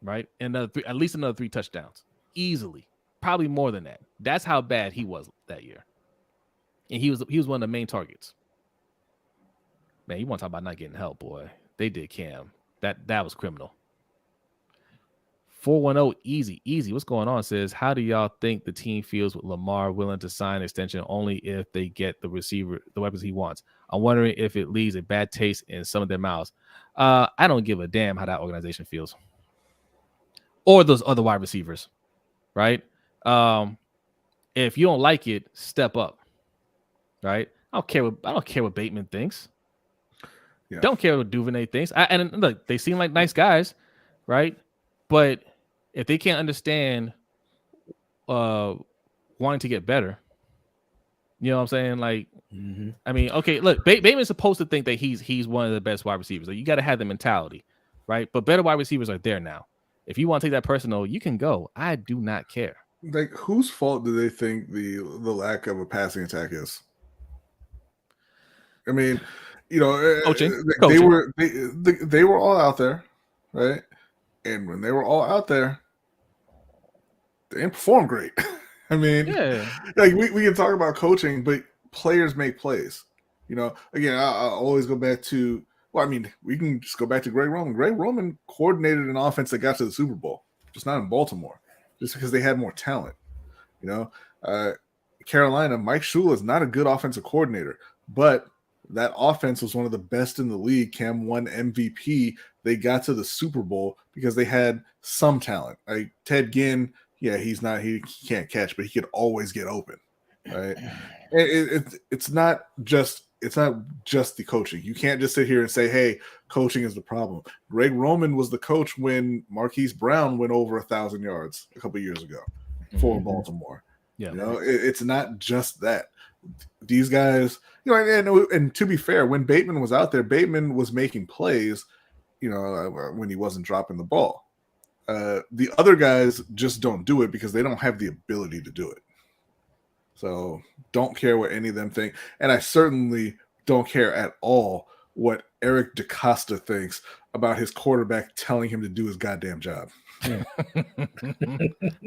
right? And at least another 3 touchdowns. Easily. Probably more than that. That's how bad he was that year. And he was one of the main targets. Man, you want to talk about not getting help, boy. They did Cam. That was criminal. 410 easy. What's going on? Says, how do y'all think the team feels with Lamar willing to sign an extension only if they get the weapons he wants? I'm wondering if it leaves a bad taste in some of their mouths. I don't give a damn how that organization feels, or those other wide receivers, right? If you don't like it, step up, right? I don't care what Bateman thinks. Yeah. Don't care what Duvernay thinks. And look, they seem like nice guys, right? But if they can't understand wanting to get better, you know what I'm saying? Like, I mean, okay, look, Bateman's supposed to think that he's one of the best wide receivers. Like, you got to have the mentality, right? But better wide receivers are there now. If you want to take that personal, you can go. I do not care. Like, whose fault do they think the lack of a passing attack is? I mean, you know, coaching. They were all out there, right? And when they were all out there, they didn't perform great. I mean, like we can talk about coaching, but players make plays. You know, again, I always go back to, well, I mean, we can just go back to Greg Roman. Greg Roman coordinated an offense that got to the Super Bowl, just not in Baltimore, just because they had more talent. You know, Carolina, Mike Shula is not a good offensive coordinator, but that offense was one of the best in the league. Cam won MVP. They got to the Super Bowl because they had some talent. Like Ted Ginn, yeah, he can't catch, but he could always get open. Right? It's not just the coaching. You can't just sit here and say, hey, coaching is the problem. Greg Roman was the coach when Marquise Brown went over 1,000 yards a couple years ago for Baltimore. Yeah, you know, it's not just that. These guys, you know, and to be fair, when Bateman was out there, Bateman was making plays, you know, when he wasn't dropping the ball. The other guys just don't do it because they don't have the ability to do it. So don't care what any of them think. And I certainly don't care at all what Eric DeCosta thinks about his quarterback telling him to do his goddamn job.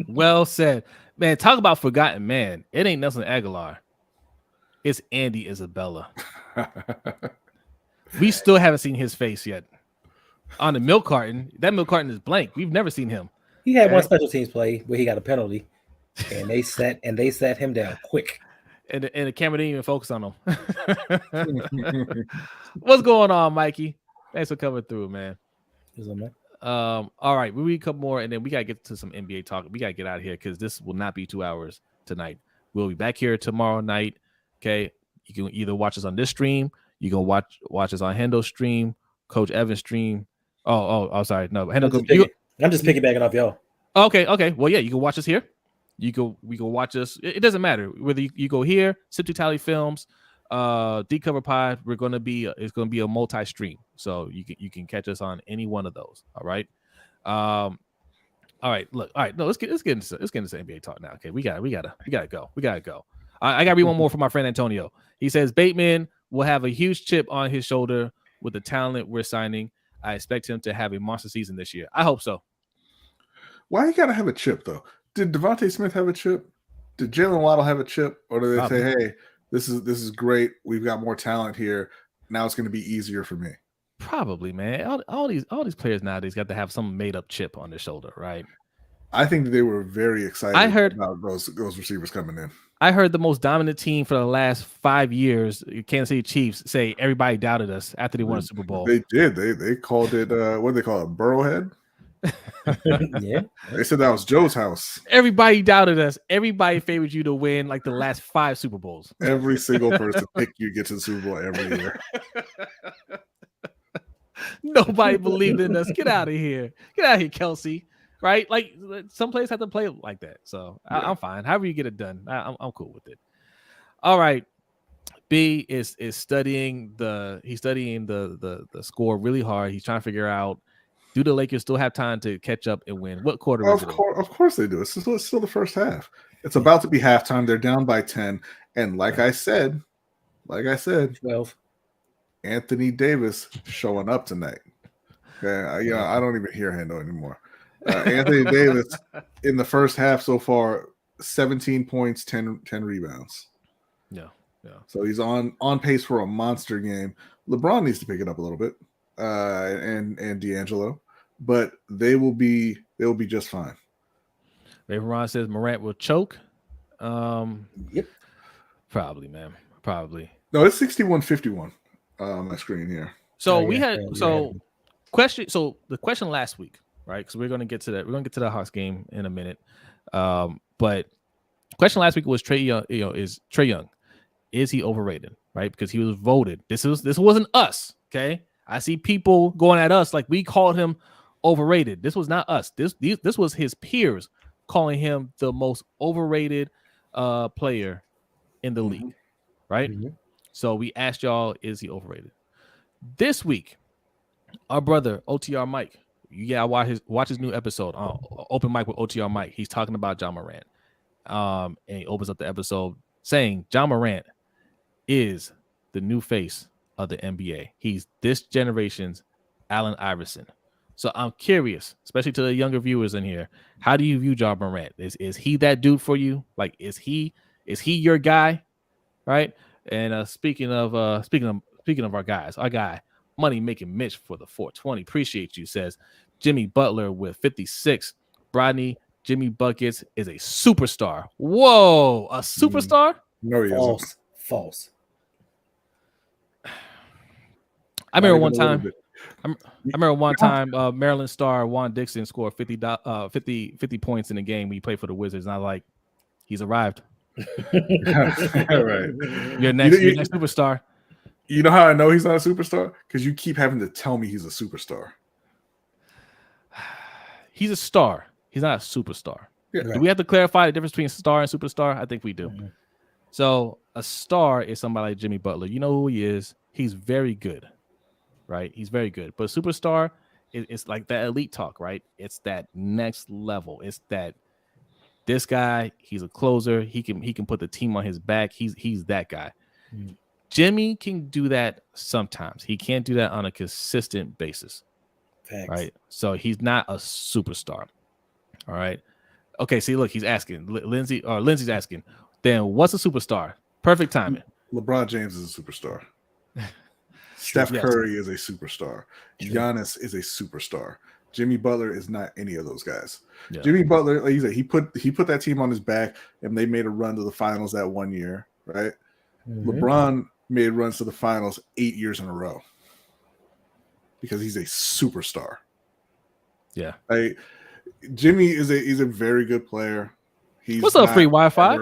Well said. Man, talk about forgotten man. It ain't Nelson Aguilar. It's Andy Isabella. We still haven't seen his face yet. On the milk carton, that milk carton is blank. We've never seen him. He had one special teams play where he got a penalty, and they sat him down quick. And the camera didn't even focus on him. What's going on, Mikey? Thanks for coming through, man. All right, we read a couple more, and then we gotta get to some NBA talk. We gotta get out of here because this will not be 2 hours tonight. We'll be back here tomorrow night. Okay, you can either watch us on this stream, you can watch us on Hendo's stream, Coach Evans' stream. Oh, sorry, no, Hendo. I'm just piggybacking off y'all. Okay. Well, yeah, you can watch us here. We can watch us. It doesn't matter whether you go here, Sip to Tally Films, D Cover Pod. It's gonna be a multi-stream, so you can catch us on any one of those. All right. All right. Look. All right. No, let's get into NBA talk now. Okay. We gotta go. I got to read one more from my friend Antonio. He says Bateman will have a huge chip on his shoulder with the talent we're signing. I expect him to have a monster season this year. I hope so. Why you got to have a chip, though? Did Devontae Smith have a chip? Did Jalen Waddle have a chip? Or do they say, hey, this is great. We've got more talent here. Now it's going to be easier for me? Probably, man. All these players nowadays got to have some made-up chip on their shoulder, right? I think they were very excited about those receivers coming in. I heard the most dominant team for the last 5 years, Kansas City Chiefs, say everybody doubted us after they won a Super Bowl. They did. They called it, what do they call it, Burrowhead? Yeah. They said that was Joe's house. Everybody doubted us. Everybody favored you to win like the last 5 Super Bowls. Every single person picked you to get to the Super Bowl every year. Nobody believed in us. Get out of here. Get out of here, Kelsey. Right? Like some players have to play like that. So I'm fine. However you get it done, I'm cool with it. All right. B is studying the score really hard. He's trying to figure out, do the Lakers still have time to catch up and win? What quarter is it? Of course they do. It's still the first half. It's about to be halftime. They're down by 10. And like I said, 12. Anthony Davis showing up tonight. Okay, I don't even hear Hendo anymore. Anthony Davis in the first half so far, 17 points, 10 rebounds. Yeah. So he's on pace for a monster game. LeBron needs to pick it up a little bit, and D'Angelo, but they will be just fine. Raven Ron says Morant will choke. Yep. Probably, man. Probably. No, it's 61-51 on my screen here. So the question last week, right? Because we're gonna get to that. We're gonna get to the Hawks game in a minute. But question last week was Trae Young. Is Trae Young, is he overrated? Right? Because he was voted. This wasn't us. Okay. I see people going at us like we called him overrated. This was not us. This was his peers calling him the most overrated player in the league. Right? Mm-hmm. So we asked y'all, is he overrated? This week, our brother OTR Mike, watch his new episode on Open Mic with OTR Mike. He's talking about John Morant. And he opens up the episode saying John Morant is the new face of the NBA. He's this generation's Allen Iverson. So I'm curious, especially to the younger viewers in here, how do you view John Morant? Is he that dude for you? Like, is he your guy? Right? And speaking of our guys, our guy Money Making Mitch for the 420, appreciate you, says Jimmy Butler with 56. Brodny, Jimmy Buckets is a superstar. Whoa, a superstar? No, he isn't. False. I remember one time. Maryland star Juan Dixon scored 50 points in a game when he played for the Wizards, and I was like, he's arrived. Right. Your next superstar. You know how I know he's not a superstar? Because you keep having to tell me he's a superstar. He's a star. He's not a superstar. Yeah. Do we have to clarify the difference between star and superstar? I think we do. Mm-hmm. So a star is somebody like Jimmy Butler. You know who he is. He's very good, right? He's very good. But superstar, it's like that elite talk, right? It's that next level. It's that this guy, he's a closer. He can put the team on his back. He's that guy. Mm-hmm. Jimmy can do that sometimes. He can't do that on a consistent basis. Thanks. Right? So he's not a superstar. All right. Okay, see, look, he's asking. Lindsay's asking, then what's a superstar? Perfect timing. LeBron James is a superstar. Steph Curry is a superstar. Giannis is a superstar. Jimmy Butler is not any of those guys. Yeah. Jimmy Butler, like you said, he put that team on his back, and they made a run to the finals that one year, right? Mm-hmm. LeBron made runs to the finals 8 years in a row because he's a superstar. Yeah. Jimmy is a very good player. What's up, free Wi-Fi?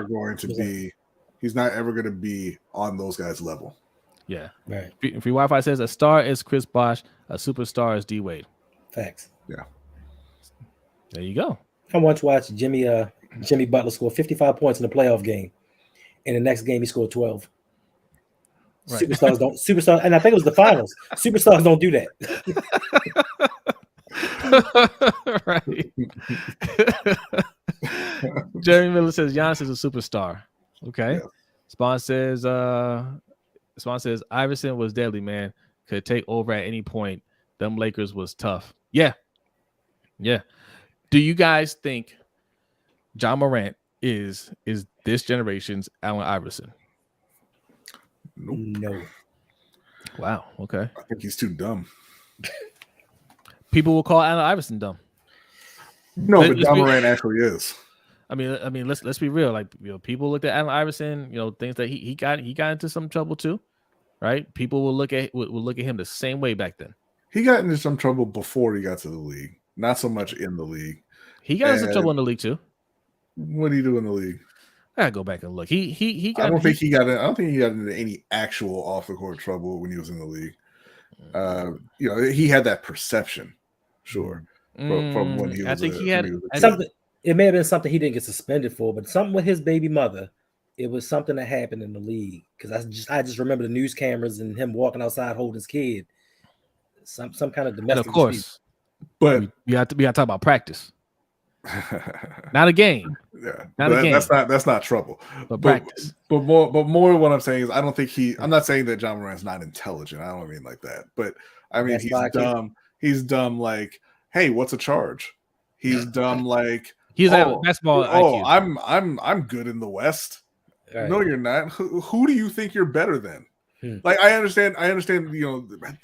He's not ever going to be on those guys' level. Yeah. Right. Free Wi-Fi says a star is Chris Bosh, a superstar is D Wade. Facts. Yeah. There you go. I once watched Jimmy Butler score 55 points in a playoff game. In the next game, he scored 12. Right. Superstars, and I think it was the finals. Superstars don't do that. Right. Jeremy Miller says Giannis is a superstar. Okay. Yeah. Spawn says Iverson was deadly, man. Could take over at any point. Them Lakers was tough. Yeah. Yeah. Do you guys think John Morant is this generation's Allen Iverson? Nope. No. Wow. Okay. I think he's too dumb. People will call Allen Iverson dumb. No, but John Morant actually is. I mean, let's be real. Like, people looked at Allen Iverson. Things that he got into some trouble too, right? People will look at him the same way back then. He got into some trouble before he got to the league. Not so much in the league. He got into some trouble in the league too. What did he do in the league? I gotta go back and look. I don't think he got into any actual off the court trouble when he was in the league. He had that perception, sure, from when he was. I think he had something. It may have been something he didn't get suspended for, but something with his baby mother. It was something that happened in the league because I just remember the news cameras and him walking outside holding his kid. Some kind of domestic. And of course, dispute. But we got to talk about practice, not a game. Yeah, not a game. That's not trouble. But practice. But more. What I'm saying is, I don't think I'm not saying that John Morant's not intelligent. I don't mean like that. But I mean, he's dumb. He's dumb. Like, hey, what's a charge? He's dumb. Like, he's a basketball IQ. I'm good in the West. Right. No, you're not. Who do you think you're better than? Like, I understand,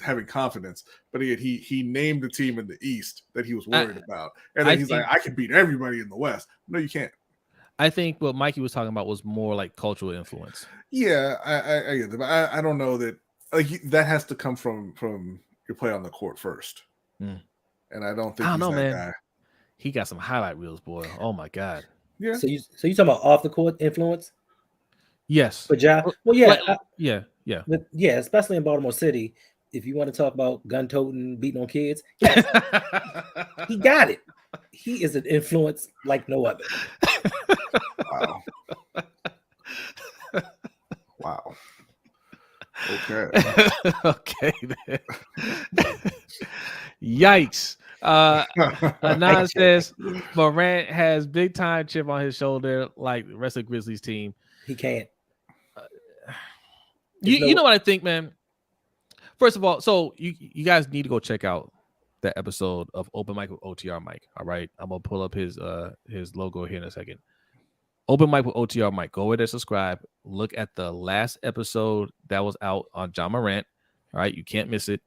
having confidence, but he named the team in the East that he was worried about. And then he's like, I can beat everybody in the West. No, you can't. I think what Mikey was talking about was more like cultural influence. Yeah, I get that. But I don't know that that has to come from your play on the court first. And I don't think he's that guy. He got some highlight reels, boy. Oh my God. Yeah. So you talking about off the court influence? Yes. But yeah. Well, yeah. Yeah. But yeah, especially in Baltimore City, if you want to talk about gun toting, beating on kids, yes, he got it. He is an influence like no other. Wow. Wow. Okay. Okay. Yikes. Anon says Morant has big time chip on his shoulder like the rest of the Grizzlies team. He can't. You know what I think, man? First of all, so you guys need to go check out that episode of Open Mic with OTR Mike. All right. I'm gonna pull up his logo here in a second. Open Mic with OTR Mike. Go over there, subscribe. Look at the last episode that was out on John Morant. All right, you can't miss it.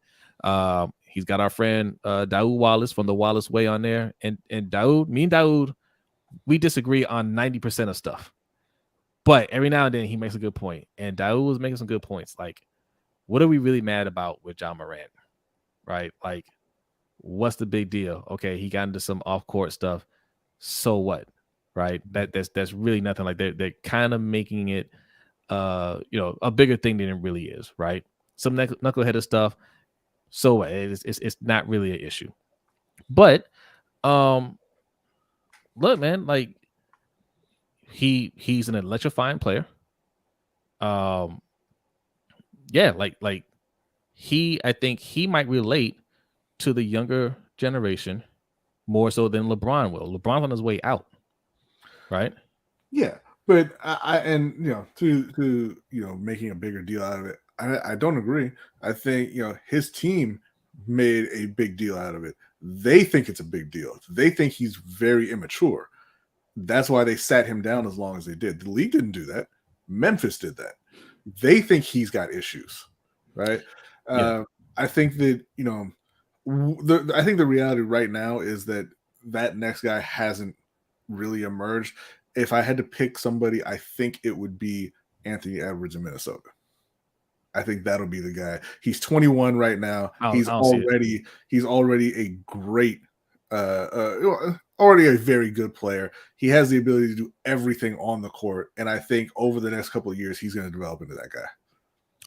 He's got our friend Daoud Wallace from the Wallace Way on there. And Daoud, me and Daoud, we disagree on 90% of stuff. But every now and then he makes a good point. And Daoud was making some good points. Like, what are we really mad about with John Morant? Right? Like, what's the big deal? Okay, he got into some off-court stuff. So what? Right? That's really nothing. Like they're kind of making it a bigger thing than it really is, right? Some knuckleheaded stuff. So what? It's not really an issue. But look, man, like he's an electrifying player. I think he might relate to the younger generation more so than LeBron will. LeBron's on his way out, right? Yeah, but to making a bigger deal out of it, I don't agree. I think his team made a big deal out of it. They think it's a big deal. They think he's very immature. That's why they sat him down as long as they did. The league didn't do that. Memphis did that. They think he's got issues, right? Yeah. I think that I think the reality right now is that next guy hasn't really emerged. If I had to pick somebody, I think it would be Anthony Edwards in Minnesota. I think that'll be the guy. He's 21 right now. He's already a great, already a very good player. He has the ability to do everything on the court, and I think over the next couple of years, he's going to develop into that guy.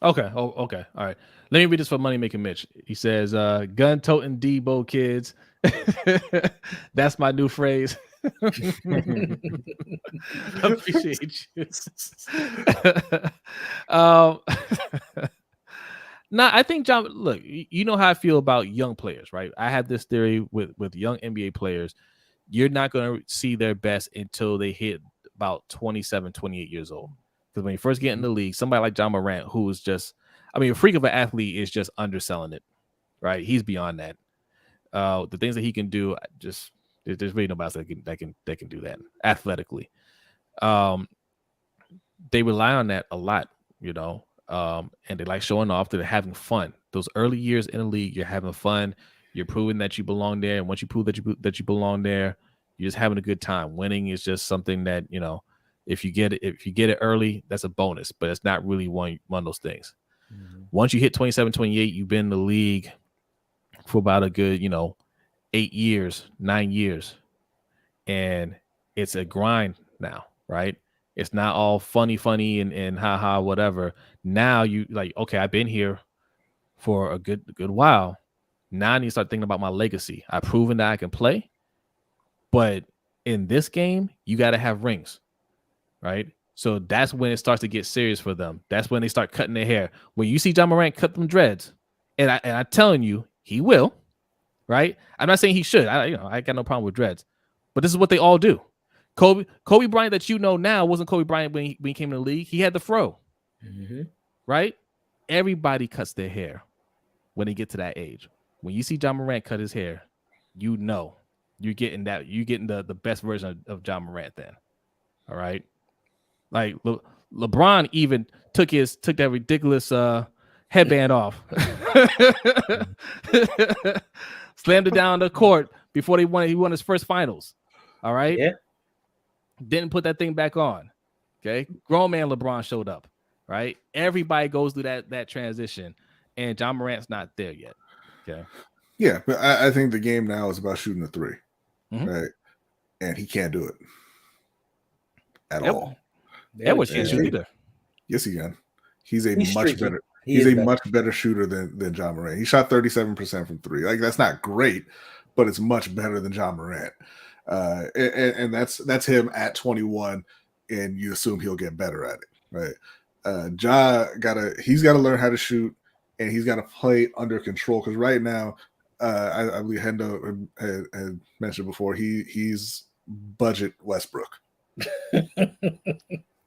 Okay. Oh, okay. All right. Let me read this for Money Making Mitch. He says, gun toting Debo kids. That's my new phrase. Appreciate you. I think John, look, you know how I feel about young players, right? I have this theory with young NBA players. You're not going to see their best until they hit about 27, 28 years old. Because when you first get in the league, somebody like John Morant, who is just, a freak of an athlete, is just underselling it, right? He's beyond that. The things that he can do, there's really nobody else that can do that athletically. They rely on that a lot, and they like showing off. They're having fun. Those early years in the league, you're having fun. You're proving that you belong there, and once you prove that you belong there, you're just having a good time. Winning is just something that if you get it early, that's a bonus, but it's not really one of those things. Mm-hmm. Once you hit 27, 28, you've been in the league for about a good 8 years, 9 years, and it's a grind now, right? It's not all funny and haha whatever. Now you like, okay, I've been here for a good while. Now I need to start thinking about my legacy. I've proven that I can play, but in this game, you got to have rings, right? So that's when it starts to get serious for them. That's when they start cutting their hair. When you see John Morant cut them dreads, and I'm telling you, he will, right? I'm not saying he should. I got no problem with dreads, but this is what they all do. Kobe Bryant that you know now wasn't Kobe Bryant when he came in the league. He had the fro, right? Everybody cuts their hair when they get to that age. When you see John Morant cut his hair, you know you're getting the best version of John Morant then. All right. Like LeBron even took that ridiculous headband off, slammed it down the court before he won his first finals. All right. Yeah. Didn't put that thing back on. Okay. Grown man LeBron showed up. Right. Everybody goes through that transition, and John Morant's not there yet. Okay. Yeah, but I think the game now is about shooting a three, right? And he can't do it at all. Edwards can't shoot either. Yes, he can. He's a much better shooter than John Morant. He shot 37% from three. Like, that's not great, but it's much better than John Morant. And that's him at 21, and you assume he'll get better at it, right? He's gotta learn how to shoot, and he's got to play under control, because right now, I believe Hendo had mentioned before, he's budget Westbrook.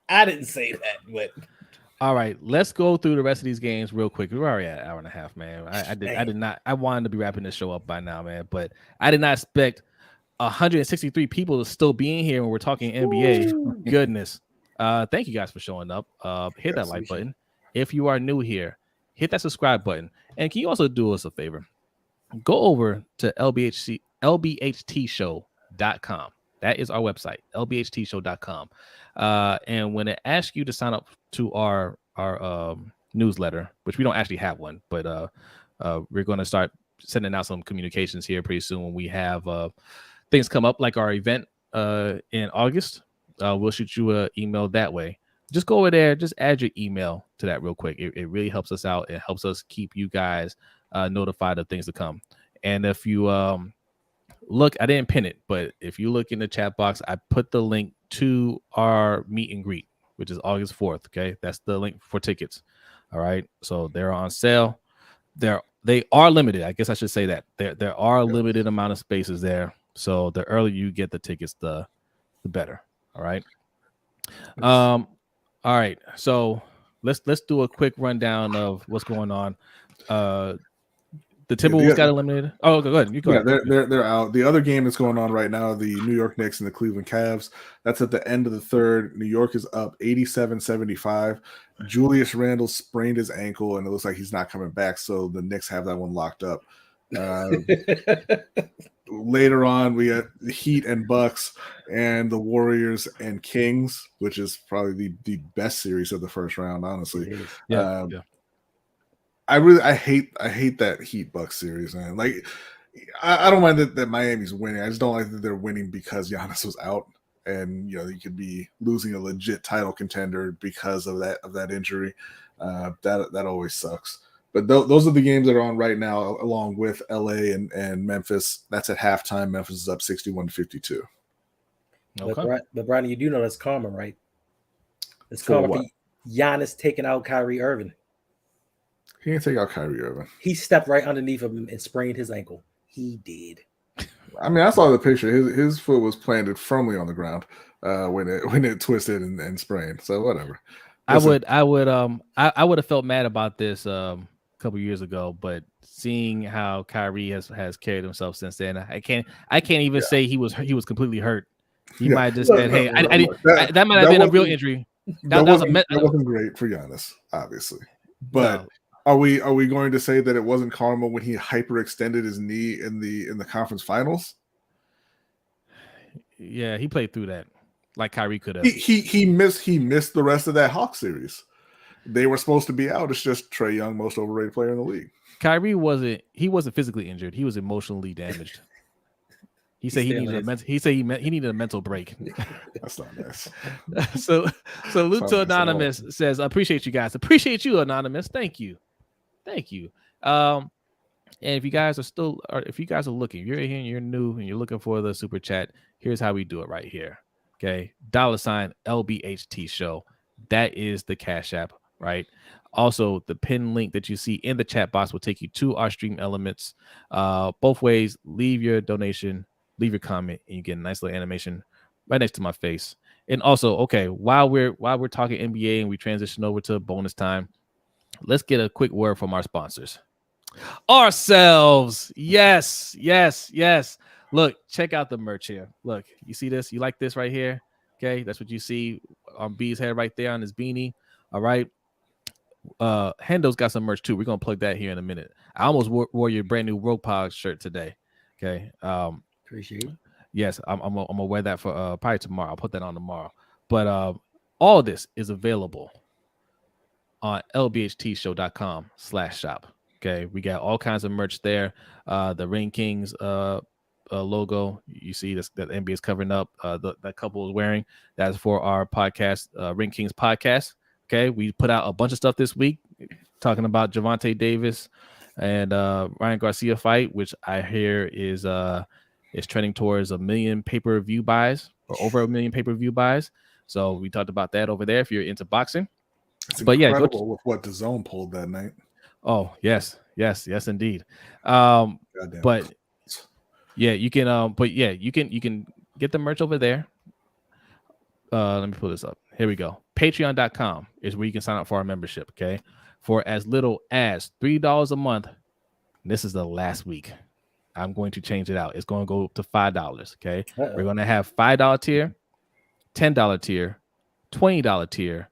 I didn't say that, but all right, let's go through the rest of these games real quick. We're already at an hour and a half, man. I did not. I wanted to be wrapping this show up by now, man, but I did not expect 163 people to still be in here when we're talking NBA. Ooh. Goodness. Thank you guys for showing up. Hit that like button. If you are new here, hit that subscribe button. And can you also do us a favor? Go over to LBHTShow.com. That is our website, LBHTShow.com. And when it asks you to sign up to our newsletter, which we don't actually have one, but we're going to start sending out some communications here pretty soon when we have things come up, like our event in August. We'll shoot you an email that way. Just go over there, just add your email to that real quick. It really helps us out. It helps us keep you guys notified of things to come. And if you look, I didn't pin it, but if you look in the chat box, I put the link to our meet and greet, which is August 4th. Okay, that's the link for tickets. All right, so they're on sale. They are limited. I guess I should say that there are a limited amount of spaces there. So the earlier you get the tickets, the better. All right. All right. So let's do a quick rundown of what's going on. The Timberwolves got eliminated. Oh, go ahead. You go ahead. They're out. The other game that's going on right now, the New York Knicks and the Cleveland Cavs, that's at the end of the third. New York is up 87-75. Julius Randle sprained his ankle, and it looks like he's not coming back, so the Knicks have that one locked up. Later on, we got the Heat and Bucks and the Warriors and Kings, which is probably the best series of the first round, honestly. Yeah. I hate that Heat Bucks series, man. Like, I don't mind that Miami's winning. I just don't like that they're winning because Giannis was out, and you could be losing a legit title contender because of that injury. That always sucks. But those are the games that are on right now, along with LA and Memphis. That's at halftime. Memphis is up 61-52. Okay. But Brodny, you do know that's karma, right? It's karma for Giannis taking out Kyrie Irving. He didn't take out Kyrie Irving. He stepped right underneath him and sprained his ankle. He did. I mean, I saw the picture. His foot was planted firmly on the ground when it twisted and sprained. So whatever. Listen, I would have felt mad about this a couple years ago, but seeing how Kyrie has carried himself since then, I can't even say he was completely hurt. He might have just said, "Hey, that might have been a real injury." That wasn't great for Giannis, obviously. But no. Are we going to say that it wasn't karma when he hyperextended his knee in the conference finals? Yeah, he played through that like Kyrie could have. He missed the rest of that Hawks series. They were supposed to be out. It's just Trae Young, most overrated player in the league. Kyrie wasn't physically injured. He was emotionally damaged. He said he needed a mental break. That's not nice. So Luto Anonymous says, "Appreciate you guys. Appreciate you, Anonymous. Thank you. And if you guys are still, or if you guys are looking, you're here and you're new and you're looking for the super chat, here's how we do it right here. Okay. $ LBHT Show. That is the Cash App, right? Also, the pin link that you see in the chat box will take you to our stream elements. Both ways, leave your donation, leave your comment, and you get a nice little animation right next to my face. And also, okay, while we're talking NBA and we transition over to bonus time, let's get a quick word from our sponsors. Ourselves. Yes. Look, check out the merch here. Look, you see this? You like this right here? Okay, that's what you see on B's head right there on his beanie. All right. Hendo's got some merch too. We're gonna plug that here in a minute. I almost wore your brand new Rogue Pod shirt today. Okay. Appreciate it. Yes, I'm gonna wear that for probably tomorrow. I'll put that on tomorrow. But all this is available on lbhtshow.com/shop. Okay, we got all kinds of merch there. The Ring Kings logo, you see this, that NBA is covering up. That couple is wearing, that's for our podcast, Ring Kings podcast. Okay, we put out a bunch of stuff this week talking about Javonte Davis and Ryan Garcia fight, which I hear is trending towards 1 million pay-per-view buys, or over 1 million pay-per-view buys. So we talked about that over there if you're into boxing. It's incredible with what DAZN pulled that night. Oh, yes, indeed. But yeah, you can you can get the merch over there. Let me pull this up. Here we go. Patreon.com is where you can sign up for our membership. Okay, for as little as $3 a month. This is the last week. I'm going to change it out. It's going to go up to $5. Okay, we're going to have $5 tier, $10 tier, $20 tier,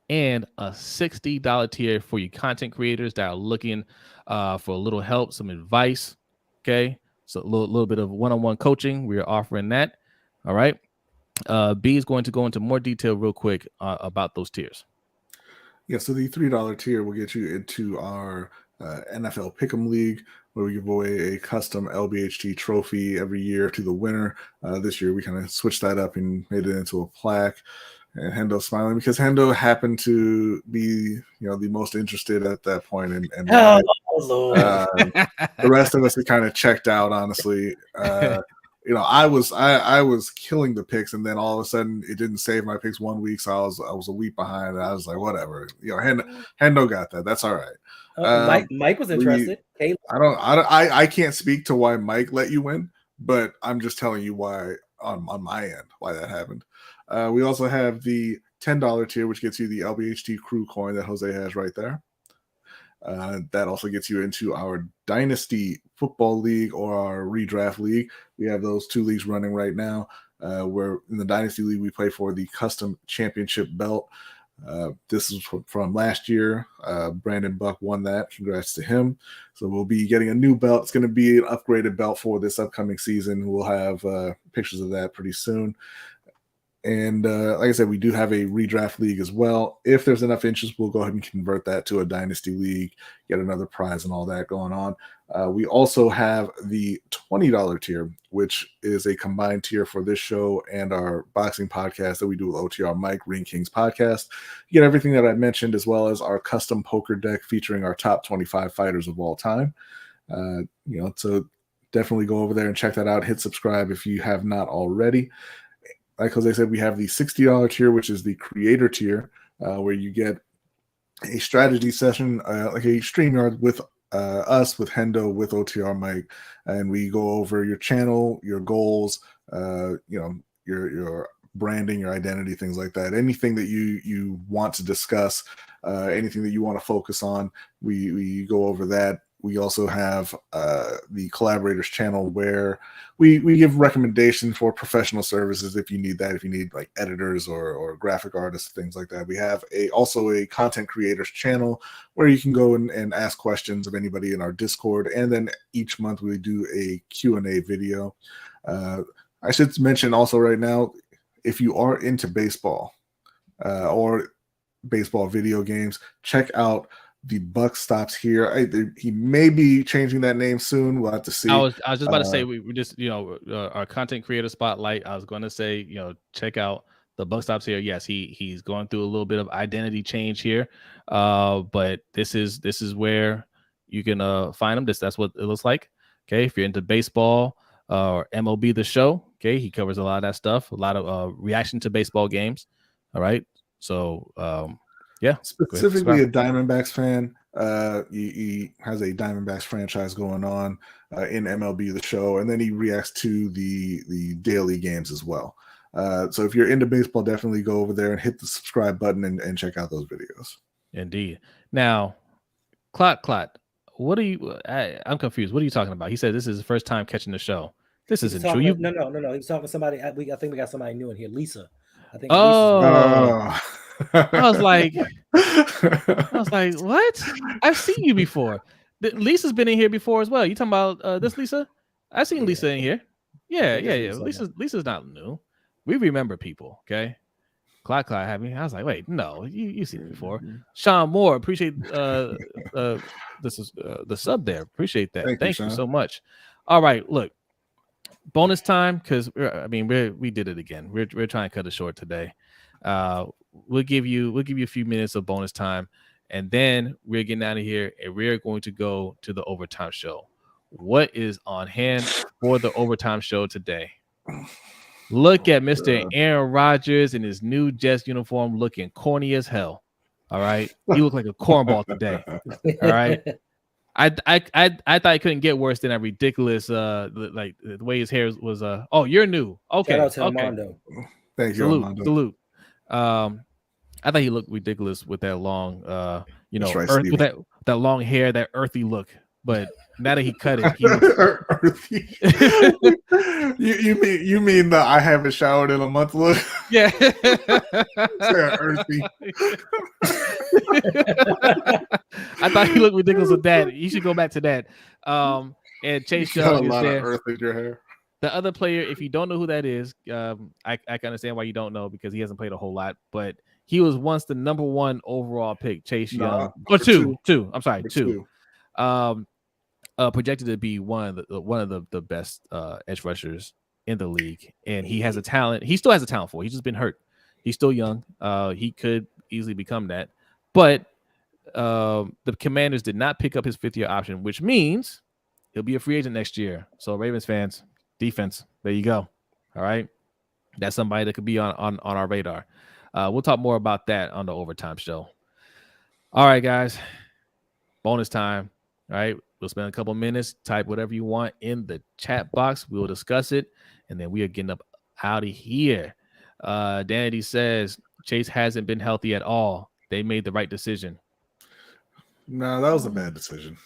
and a $60 tier for you content creators that are looking for a little help, some advice. Okay, so a little bit of one-on-one coaching. We are offering that. All right. B is going to go into more detail real quick about those tiers. Yeah, so the $3 tier will get you into our NFL Pick'em League, where we give away a custom LBHT trophy every year to the winner. This year, we kind of switched that up and made it into a plaque. And Hendo's smiling because Hendo happened to be, the most interested at that point. And Oh, Lord. The rest of us had kind of checked out, honestly. I was killing the picks, and then all of a sudden it didn't save my picks 1 week, so I was a week behind, and I was like, whatever. Hendo got that. That's all right. Mike was interested. I can't speak to why Mike let you win, but I'm just telling you why on my end why that happened. We also have the $10 tier, which gets you the LBHT crew coin that Jose has right there. That also gets you into our Dynasty Football League or our Redraft League. We have those two leagues running right now. Where in the Dynasty League, we play for the custom championship belt. This is from last year. Brandon Buck won that. Congrats to him. So we'll be getting a new belt. It's going to be an upgraded belt for this upcoming season. We'll have pictures of that pretty soon. And like I said, we do have a redraft league as well. If there's enough interest, we'll go ahead and convert that to a dynasty league, get another prize and all that going on. We also have the $20 tier, which is a combined tier for this show and our boxing podcast that we do with OTR Mike, Ring Kings podcast. You get everything that I mentioned, as well as our custom poker deck featuring our top 25 fighters of all time. So definitely go over there and check that out. Hit subscribe if you have not already. Like Jose said, we have the $60 tier, which is the creator tier, where you get a strategy session, like a StreamYard with us, with Hendo, with OTR Mike, and we go over your channel, your goals, your branding, your identity, things like that. Anything that you want to discuss, anything that you want to focus on, we go over that. We also have the collaborators channel where we give recommendations for professional services if you need that, if you need like editors or graphic artists, things like that. We have also a content creators channel where you can go and ask questions of anybody in our Discord. And then each month we do a Q&A video. I should mention also right now, if you are into baseball or baseball video games, check out The Buck Stops Here. He may be changing that name soon. We'll have to see. I was just about to say we just our content creator spotlight. I was going to say check out The Buck Stops Here. Yes, he's going through a little bit of identity change here, but this is where you can find him. That's what it looks like. Okay, if you're into baseball or MLB The Show, okay, he covers a lot of that stuff. A lot of reaction to baseball games. All right, so yeah, specifically a Diamondbacks fan. He has a Diamondbacks franchise going on in MLB The Show, and then he reacts to the daily games as well. So if you're into baseball, definitely go over there and hit the subscribe button and check out those videos. Indeed. Now, Clot, what are you? I'm confused. What are you talking about? He said this is his first time catching the show. This isn't true. No. He was talking to somebody. I think we got somebody new in here. Lisa. I think. Oh. I was like, what? I've seen you before. Lisa's been in here before as well. You talking about this Lisa? I've seen Lisa in here. Yeah. Lisa's not new. We remember people, okay? Clyde had me. I was like, wait, no, you've seen it before. Sean Moore, appreciate this is the sub there. Appreciate that. Thank you so much. All right, look, bonus time because we did it again. We're trying to cut it short today. We'll give you a few minutes of bonus time, and then we're getting out of here, and we're going to go to the overtime show. What is on hand for the overtime show today? Look at Mr. Aaron Rodgers in his new Jets uniform, looking corny as hell. All right, he looked like a cornball today. All right, I thought it couldn't get worse than that ridiculous like the way his hair was. Oh, you're new. Okay, shout out to Armando. Thank you, Armando. Salute. I thought he looked ridiculous with that long, with that long hair, that earthy look. But now that he cut it, he earthy. you mean the I haven't showered in a month look? Yeah, earthy. I thought he looked ridiculous with that. You should go back to that. And Chase Young is there. Of earth in your hair. The other player, if you don't know who that is, I can understand why you don't know because he hasn't played a whole lot, but he was once the number 1 overall pick, Chase Young. Or two. I'm sorry, two. Projected to be one of the best edge rushers in the league, and he has a talent. He still has a talent for it. He's just been hurt. He's still young. He could easily become that, but the Commanders did not pick up his 5th-year option, which means he'll be a free agent next year. So Ravens fans, defense, there you go. All right, that's somebody that could be on our radar. We'll talk more about that on the overtime show. All right, guys, bonus time. All right, we'll spend a couple minutes, type whatever you want in the chat box. We'll discuss it, and then we are getting up out of here. Danity says Chase hasn't been healthy at all. They made the right decision. No, that was a bad decision.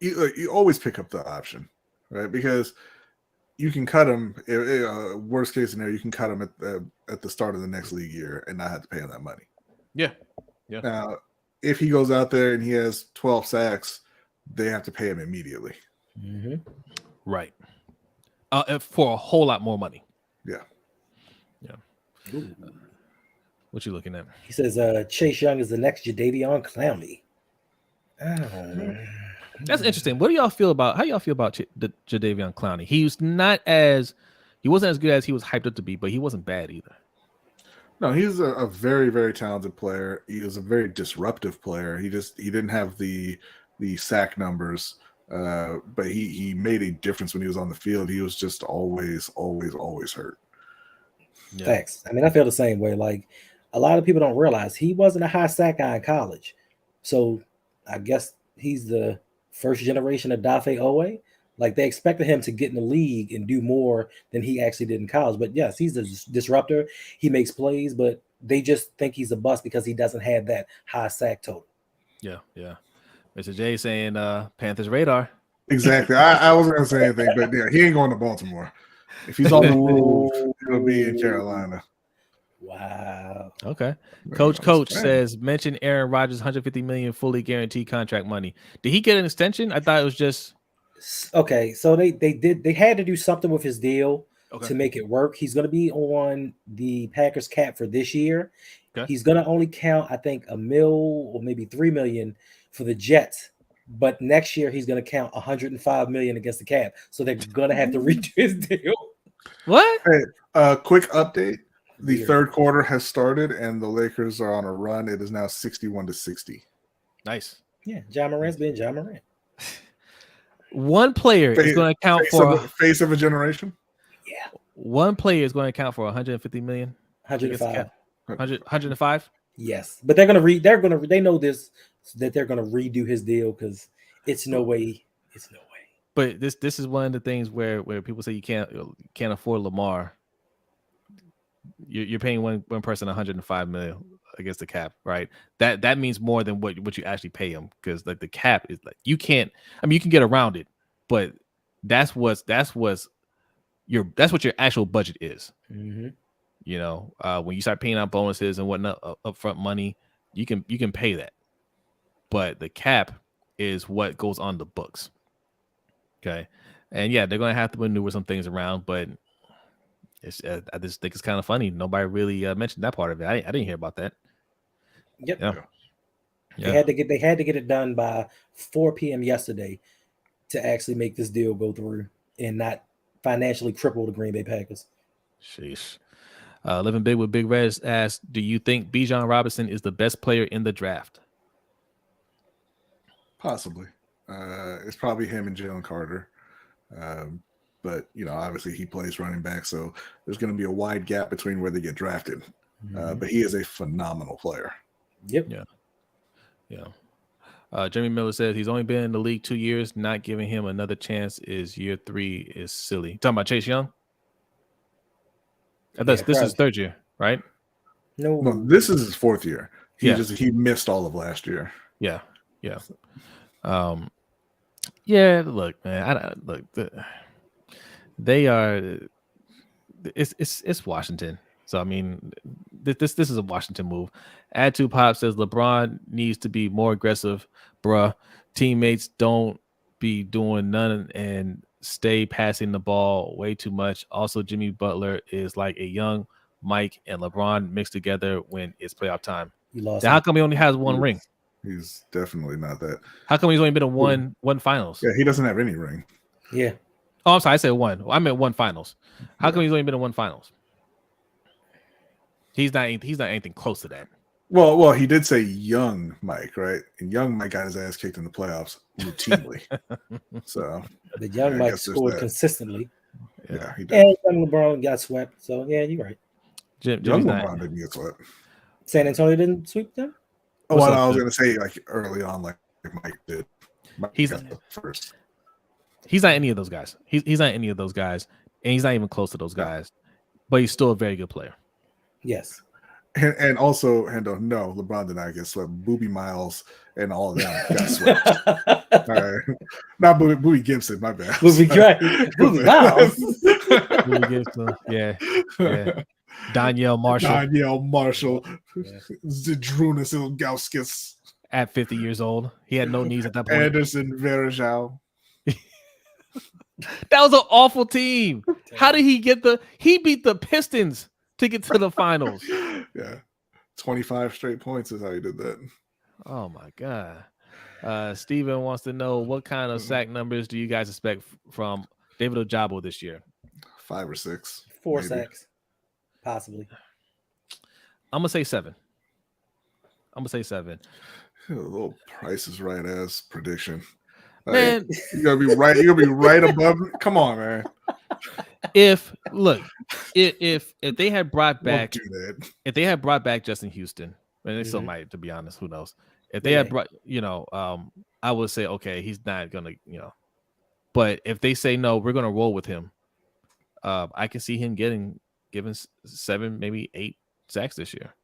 You always pick up the option, right? Because you can cut him. Worst case scenario, you can cut him at the start of the next league year and not have to pay him that money. Yeah. Now, if he goes out there and he has 12 sacks, they have to pay him immediately. Mm-hmm. Right. For a whole lot more money. Yeah. Ooh. What you looking at? He says Chase Young is the next Jadeveon Clowney. Oh. That's interesting. How y'all feel about the Jadeveon Clowney? He wasn't as good as he was hyped up to be, but he wasn't bad either. No, he's a very, very talented player. He was a very disruptive player. He didn't have the sack numbers, but he made a difference when he was on the field. He was just always hurt. Yeah. Thanks. I mean, I feel the same way. Like a lot of people don't realize he wasn't a high sack guy in college. So I guess he's the first generation of Dafe Owe. Like they expected him to get in the league and do more than he actually did in college. But yes, he's a disruptor. He makes plays, but they just think he's a bust because he doesn't have that high sack total. Yeah. Mr. J saying Panthers radar. Exactly. I wasn't going to say anything, but yeah, he ain't going to Baltimore. If he's on the move, it'll be in Carolina. Wow. Okay. Coach says mention Aaron Rodgers' $150 million fully guaranteed contract money. Did he get an extension? I thought it was just okay. So they had to do something with his deal to make it work. He's going to be on the Packers cap for this year. Okay. He's going to only count, I think, $1 million or maybe $3 million for the Jets. But next year he's going to count $105 million against the cap. So they're going to have to redo his deal. What? Hey, quick update. The third quarter has started and the Lakers are on a run. It is now 61-60. Nice. Yeah, John Morant's been John Morant. One player is going to account for face of a generation. Yeah, one player is going to account for 150 million. 105. 105. Yes, but they're gonna they know this, that they're gonna redo his deal because it's no way. But this is one of the things where people say you can't afford Lamar. You're paying one person 105 million against the cap, right? That means more than what you actually pay him, because like the cap is like you can't. I mean, you can get around it, but that's what your actual budget is. Mm-hmm. You know, when you start paying out bonuses and whatnot, upfront money, you can pay that, but the cap is what goes on the books. Okay, and yeah, they're gonna have to maneuver some things around, but I just think it's kind of funny. Nobody really mentioned that part of it. I didn't hear about that. Yep. Yeah. They had to get it done by 4 p.m. yesterday to actually make this deal go through and not financially cripple the Green Bay Packers. Sheesh. Living Big with Big Reds asks, do you think Bijan Robinson is the best player in the draft? Possibly. It's probably him and Jalen Carter. But, you know, obviously he plays running back, so there's going to be a wide gap between where they get drafted. But he is a phenomenal player. Yep. Yeah. Jimmy Miller says he's only been in the league 2 years. Not giving him another chance is year 3 is silly. Talking about Chase Young? I thought this is third year, right? No, this is his 4th year. He missed all of last year. Yeah. Look, man. They are. It's Washington. So I mean, this is a Washington move. Add to Pop says LeBron needs to be more aggressive, bruh. Teammates don't be doing none and stay passing the ball way too much. Also, Jimmy Butler is like a young Mike and LeBron mixed together when it's playoff time. How come he only has one ring? He's definitely not that. How come he's only been in one finals? Yeah, he doesn't have any ring. Yeah. Oh, I'm sorry. I said one. I meant one finals. How come he's only been in one finals? He's not anything close to that. Well, he did say young Mike, right? And young Mike got his ass kicked in the playoffs routinely. So the young Mike scored consistently. Yeah, he did. And LeBron got swept. So yeah, you're right. Young LeBron didn't get swept. San Antonio didn't sweep them? Oh, well, I was gonna say like early on, like Mike did. He's first. He's not any of those guys. He's not any of those guys, and he's not even close to those guys. But he's still a very good player. Yes. And also, Hendo, no, LeBron did not get swept. Booby Miles and all of them got swept. All right. Not Booby Gibson, my bad. Booby Miles. Booby Gibson, yeah. Danielle Marshall. Zdrunas Ilgauskas. At 50 years old. He had no knees at that point. Anderson Varejao. That was an awful team. How did he he beat the Pistons to get to the finals? Yeah. 25 straight points is how he did that. Oh my God. Steven wants to know, what kind of sack numbers do you guys expect from David Ojabo this year? 5 or 6. 4 sacks. Possibly. I'm gonna say 7. A little Price is Right ass prediction. Man, you're gonna be right. You're gonna be right above. Come on, man. If they had brought back, Justin Houston, and they still might, to be honest, who knows? If they had brought, I would say, okay, he's not gonna, but if they say no, we're gonna roll with him. I can see him given 7, maybe 8 sacks this year,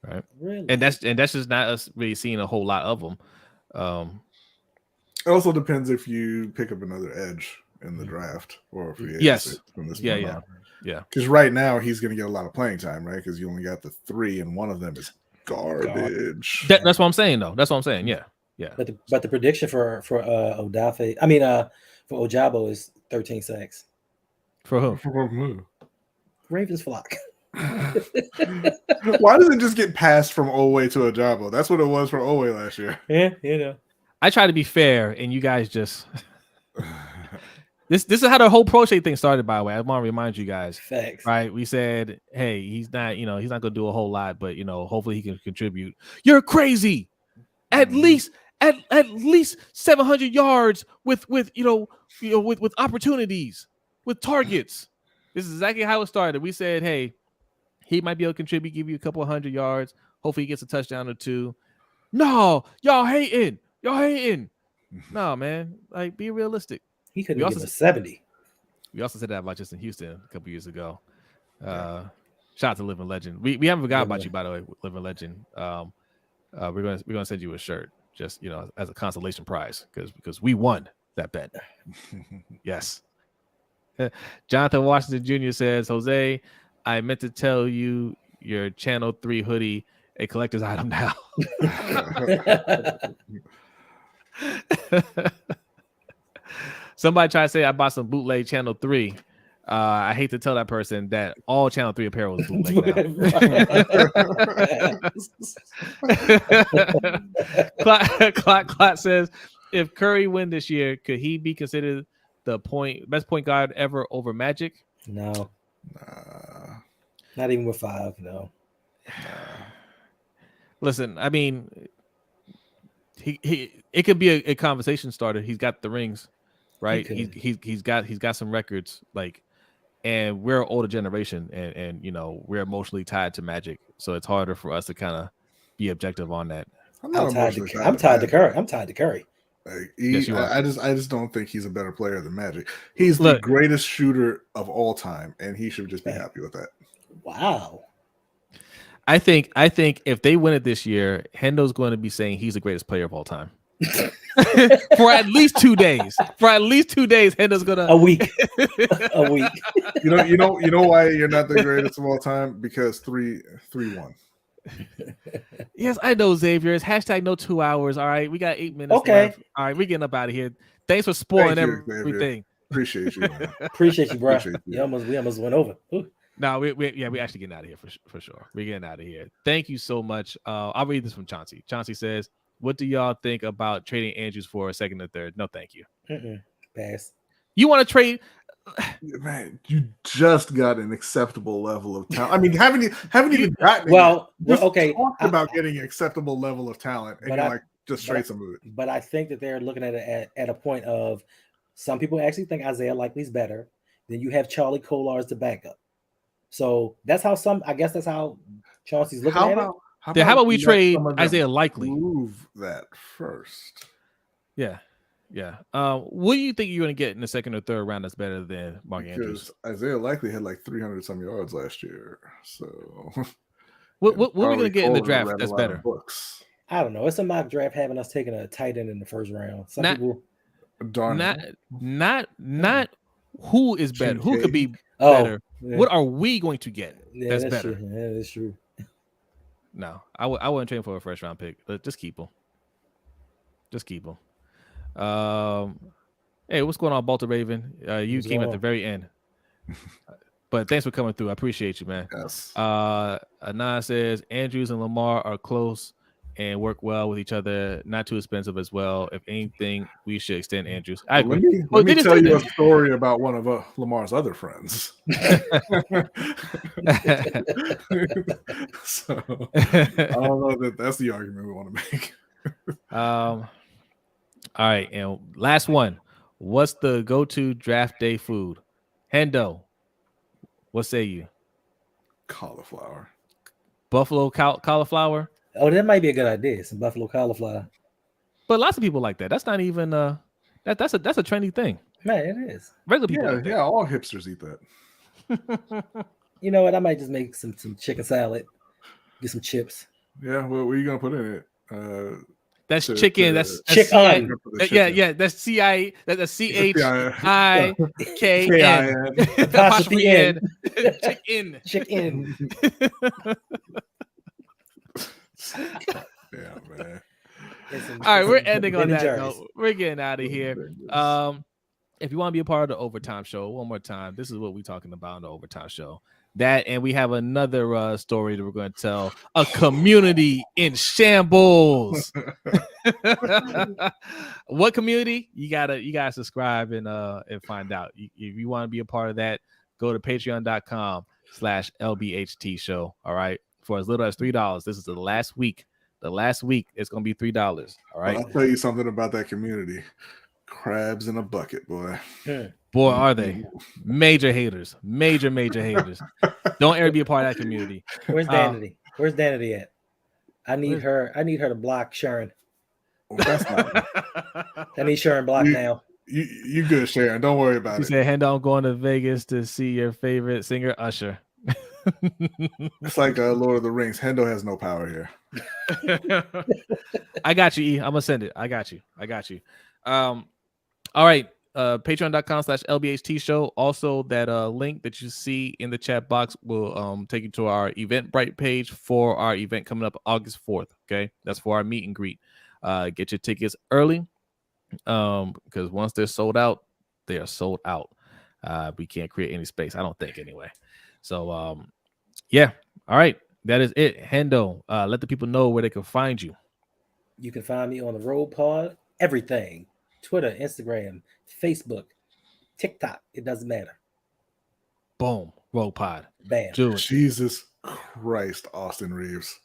right? Really? And that's just not us really seeing a whole lot of them. It also depends if you pick up another edge in the draft or free agency. Yes. From this Yeah. Because right now he's going to get a lot of playing time, right? Because you only got the 3, and one of them is garbage. That's what I'm saying, though. That's what I'm saying. Yeah. But the prediction for Ojabo is 13 sacks. For who? For who? Ravens flock. Why does it just get passed from Oweh to Ojabo? That's what it was for Oweh last year. Yeah, I try to be fair, and you guys just this is how the whole Prochet thing started. By the way, I want to remind you guys. Facts. Right? We said, hey, he's not going to do a whole lot, but hopefully he can contribute. You're crazy. At least at least 700 yards with opportunities, with targets. This is exactly how it started. We said, hey, he might be able to contribute, give you a couple of 100 yards. Hopefully he gets a touchdown or two. No, y'all hating. No, man. Like, be realistic. He couldn't give us 70. We also said that about Justin Houston a couple years ago. Shout out to Living Legend. We haven't forgot about you, by the way, Living Legend. We're gonna send you a shirt, just as a consolation prize, because we won that bet. Yes. Jonathan Washington Jr. says, Jose, I meant to tell you your Channel 3 hoodie a collector's item now. Somebody tried to say I bought some bootleg Channel 3. I hate to tell that person that all Channel 3 apparel is bootleg now. Clot says, if Curry win this year, could he be considered the best point guard ever over Magic? No. Not even with 5, no. Listen, I mean, it could be a conversation starter. He's got the rings, right? He's got some records, like, and we're an older generation, and we're emotionally tied to Magic, so it's harder for us to kind of be objective on that. I'm tied to Curry. Like, Yes, you are. I just don't think he's a better player than Magic. He's the greatest shooter of all time, and he should just be happy with that. Wow. I think if they win it this year, Hendo's going to be saying he's the greatest player of all time. For at least 2 days. Hendo's gonna a week. You know why you're not the greatest of all time? Because 3-1. Yes, I know, Xavier. It's hashtag no 2 hours. All right, we got 8 minutes. Okay. Left. All right, we're getting up out of here. Thanks for spoiling everything. Appreciate you, man. Appreciate you, bro. We almost went over. Ooh. No, we actually getting out of here for sure. We're getting out of here. Thank you so much. I'll read this from Chauncey. Chauncey says, what do y'all think about trading Andrews for a second or third? No, thank you. Pass. You want to trade? Man, you just got an acceptable level of talent. I mean, haven't even gotten okay. Talk about getting an acceptable level of talent, and you're just trade some of it. But I think that they're looking at it at a point of some people actually think Isaiah Likely's better. Then you have Charlie Kolar as the backup. So that's how that's how Chauncey's looking at it. How about we trade Isaiah Likely? Move that first. Yeah. What do you think you're going to get in the second or third round that's better than Mark Andrews? Isaiah Likely had like 300 some yards last year. So what are we going to get in the draft that's better? Books. I don't know. It's a mock draft having us taking a tight end in the first round. Not who is better. Who could be better? Yeah. What are we going to get that's better? True. Yeah, that's true. No, I wouldn't trade for a first round pick. Just keep him. Hey, what's going on, Baltimore Raven? You came at the very end. But thanks for coming through. I appreciate you, man. Yes. Anan says Andrews and Lamar are close and work well with each other. Not too expensive as well. If anything, we should extend Andrews. I agree. Let me tell you a story about one of Lamar's other friends. So I don't know that's the argument we want to make. All right, and last one. What's the go-to draft day food? Hendo, what say you? Cauliflower. Buffalo cauliflower? Oh, that might be a good idea. Some buffalo cauliflower. But lots of people like that. That's not even that's a trendy thing. Man, it is. Regular people. Yeah, all hipsters eat that. You know what? I might just make some chicken salad. Get some chips. Yeah, what are you gonna put in it? That's chicken. That's chicken. Yeah. That's CI. That's CHIKN. Apostrophe N. Chicken. Yeah, man. All right, we're ending on that note. We're getting out of here. If you want to be a part of the Overtime Show, one more time, this is what we're talking about in the Overtime Show. That, and we have another story that we're going to tell. A community in shambles. What community? You gotta subscribe and find out. If you want to be a part of that, go to patreon.com/LBHT Show. All right, for as little as $3. This is the last week The last week, it's going to be $3. All right. I'll tell you something about that community. Crabs in a bucket, boy. Boy, are they major haters. Major haters. Don't ever be a part of that community. Where's Danity? Where's Danity at? I need her to block Sharon. Well, that's not. I need Sharon blocked now. You good, Sharon. Don't worry about it. She said, Hendo, I'm going to Vegas to see your favorite singer, Usher. It's like Lord of the Rings. Hendo has no power here. I got you, E. I'm going to send it. I got you. All right. Patreon.com/LBHT Show. Also, that link that you see in the chat box will take you to our Eventbrite page for our event coming up August 4th. Okay. That's for our meet and greet. Get your tickets early. Because once they're sold out, they are sold out. We can't create any space, I don't think, anyway. So yeah. All right, that is it. Hendo, let the people know where they can find you. You can find me on the Road Pod, everything: Twitter, Instagram, Facebook, TikTok. It doesn't matter. Boom. Road Pod. Bam. Jesus Christ, Austin Reeves.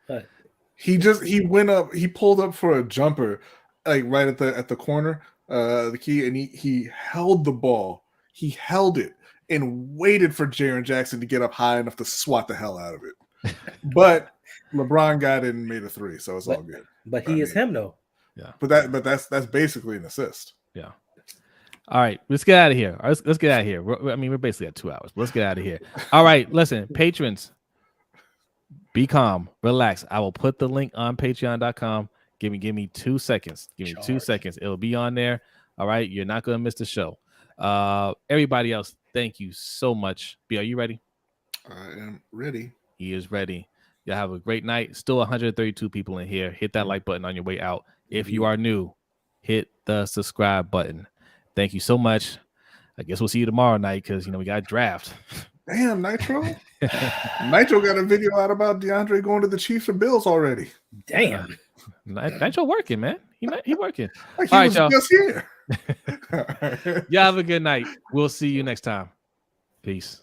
What? He went up, he pulled up for a jumper, like right at the corner, the key, and he held the ball. He held it and waited for Jaren Jackson to get up high enough to swat the hell out of it. But LeBron got in and made a three, so it's all good. But he is him though. Yeah. But that's basically an assist. Yeah. All right, let's get out of here. Let's get out of here. We're basically at 2 hours. But let's get out of here. All right, listen, patrons, be calm, relax. I will put the link on patreon.com. Give me 2 seconds. Give me 2 seconds. It'll be on there. All right, you're not going to miss the show. Everybody else, thank you so much. B, are you ready? I am ready. He is ready. Y'all have a great night. Still 132 people in here. Hit that like button on your way out. If you are new, hit the subscribe button. Thank you so much. I guess we'll see you tomorrow night because, we got a draft. Damn, Nitro. Nitro got a video out about DeAndre going to the Chiefs or Bills already. Damn. Nitro working, man. He working. Like he was just here. Y'all have a good night. We'll see you next time. Peace.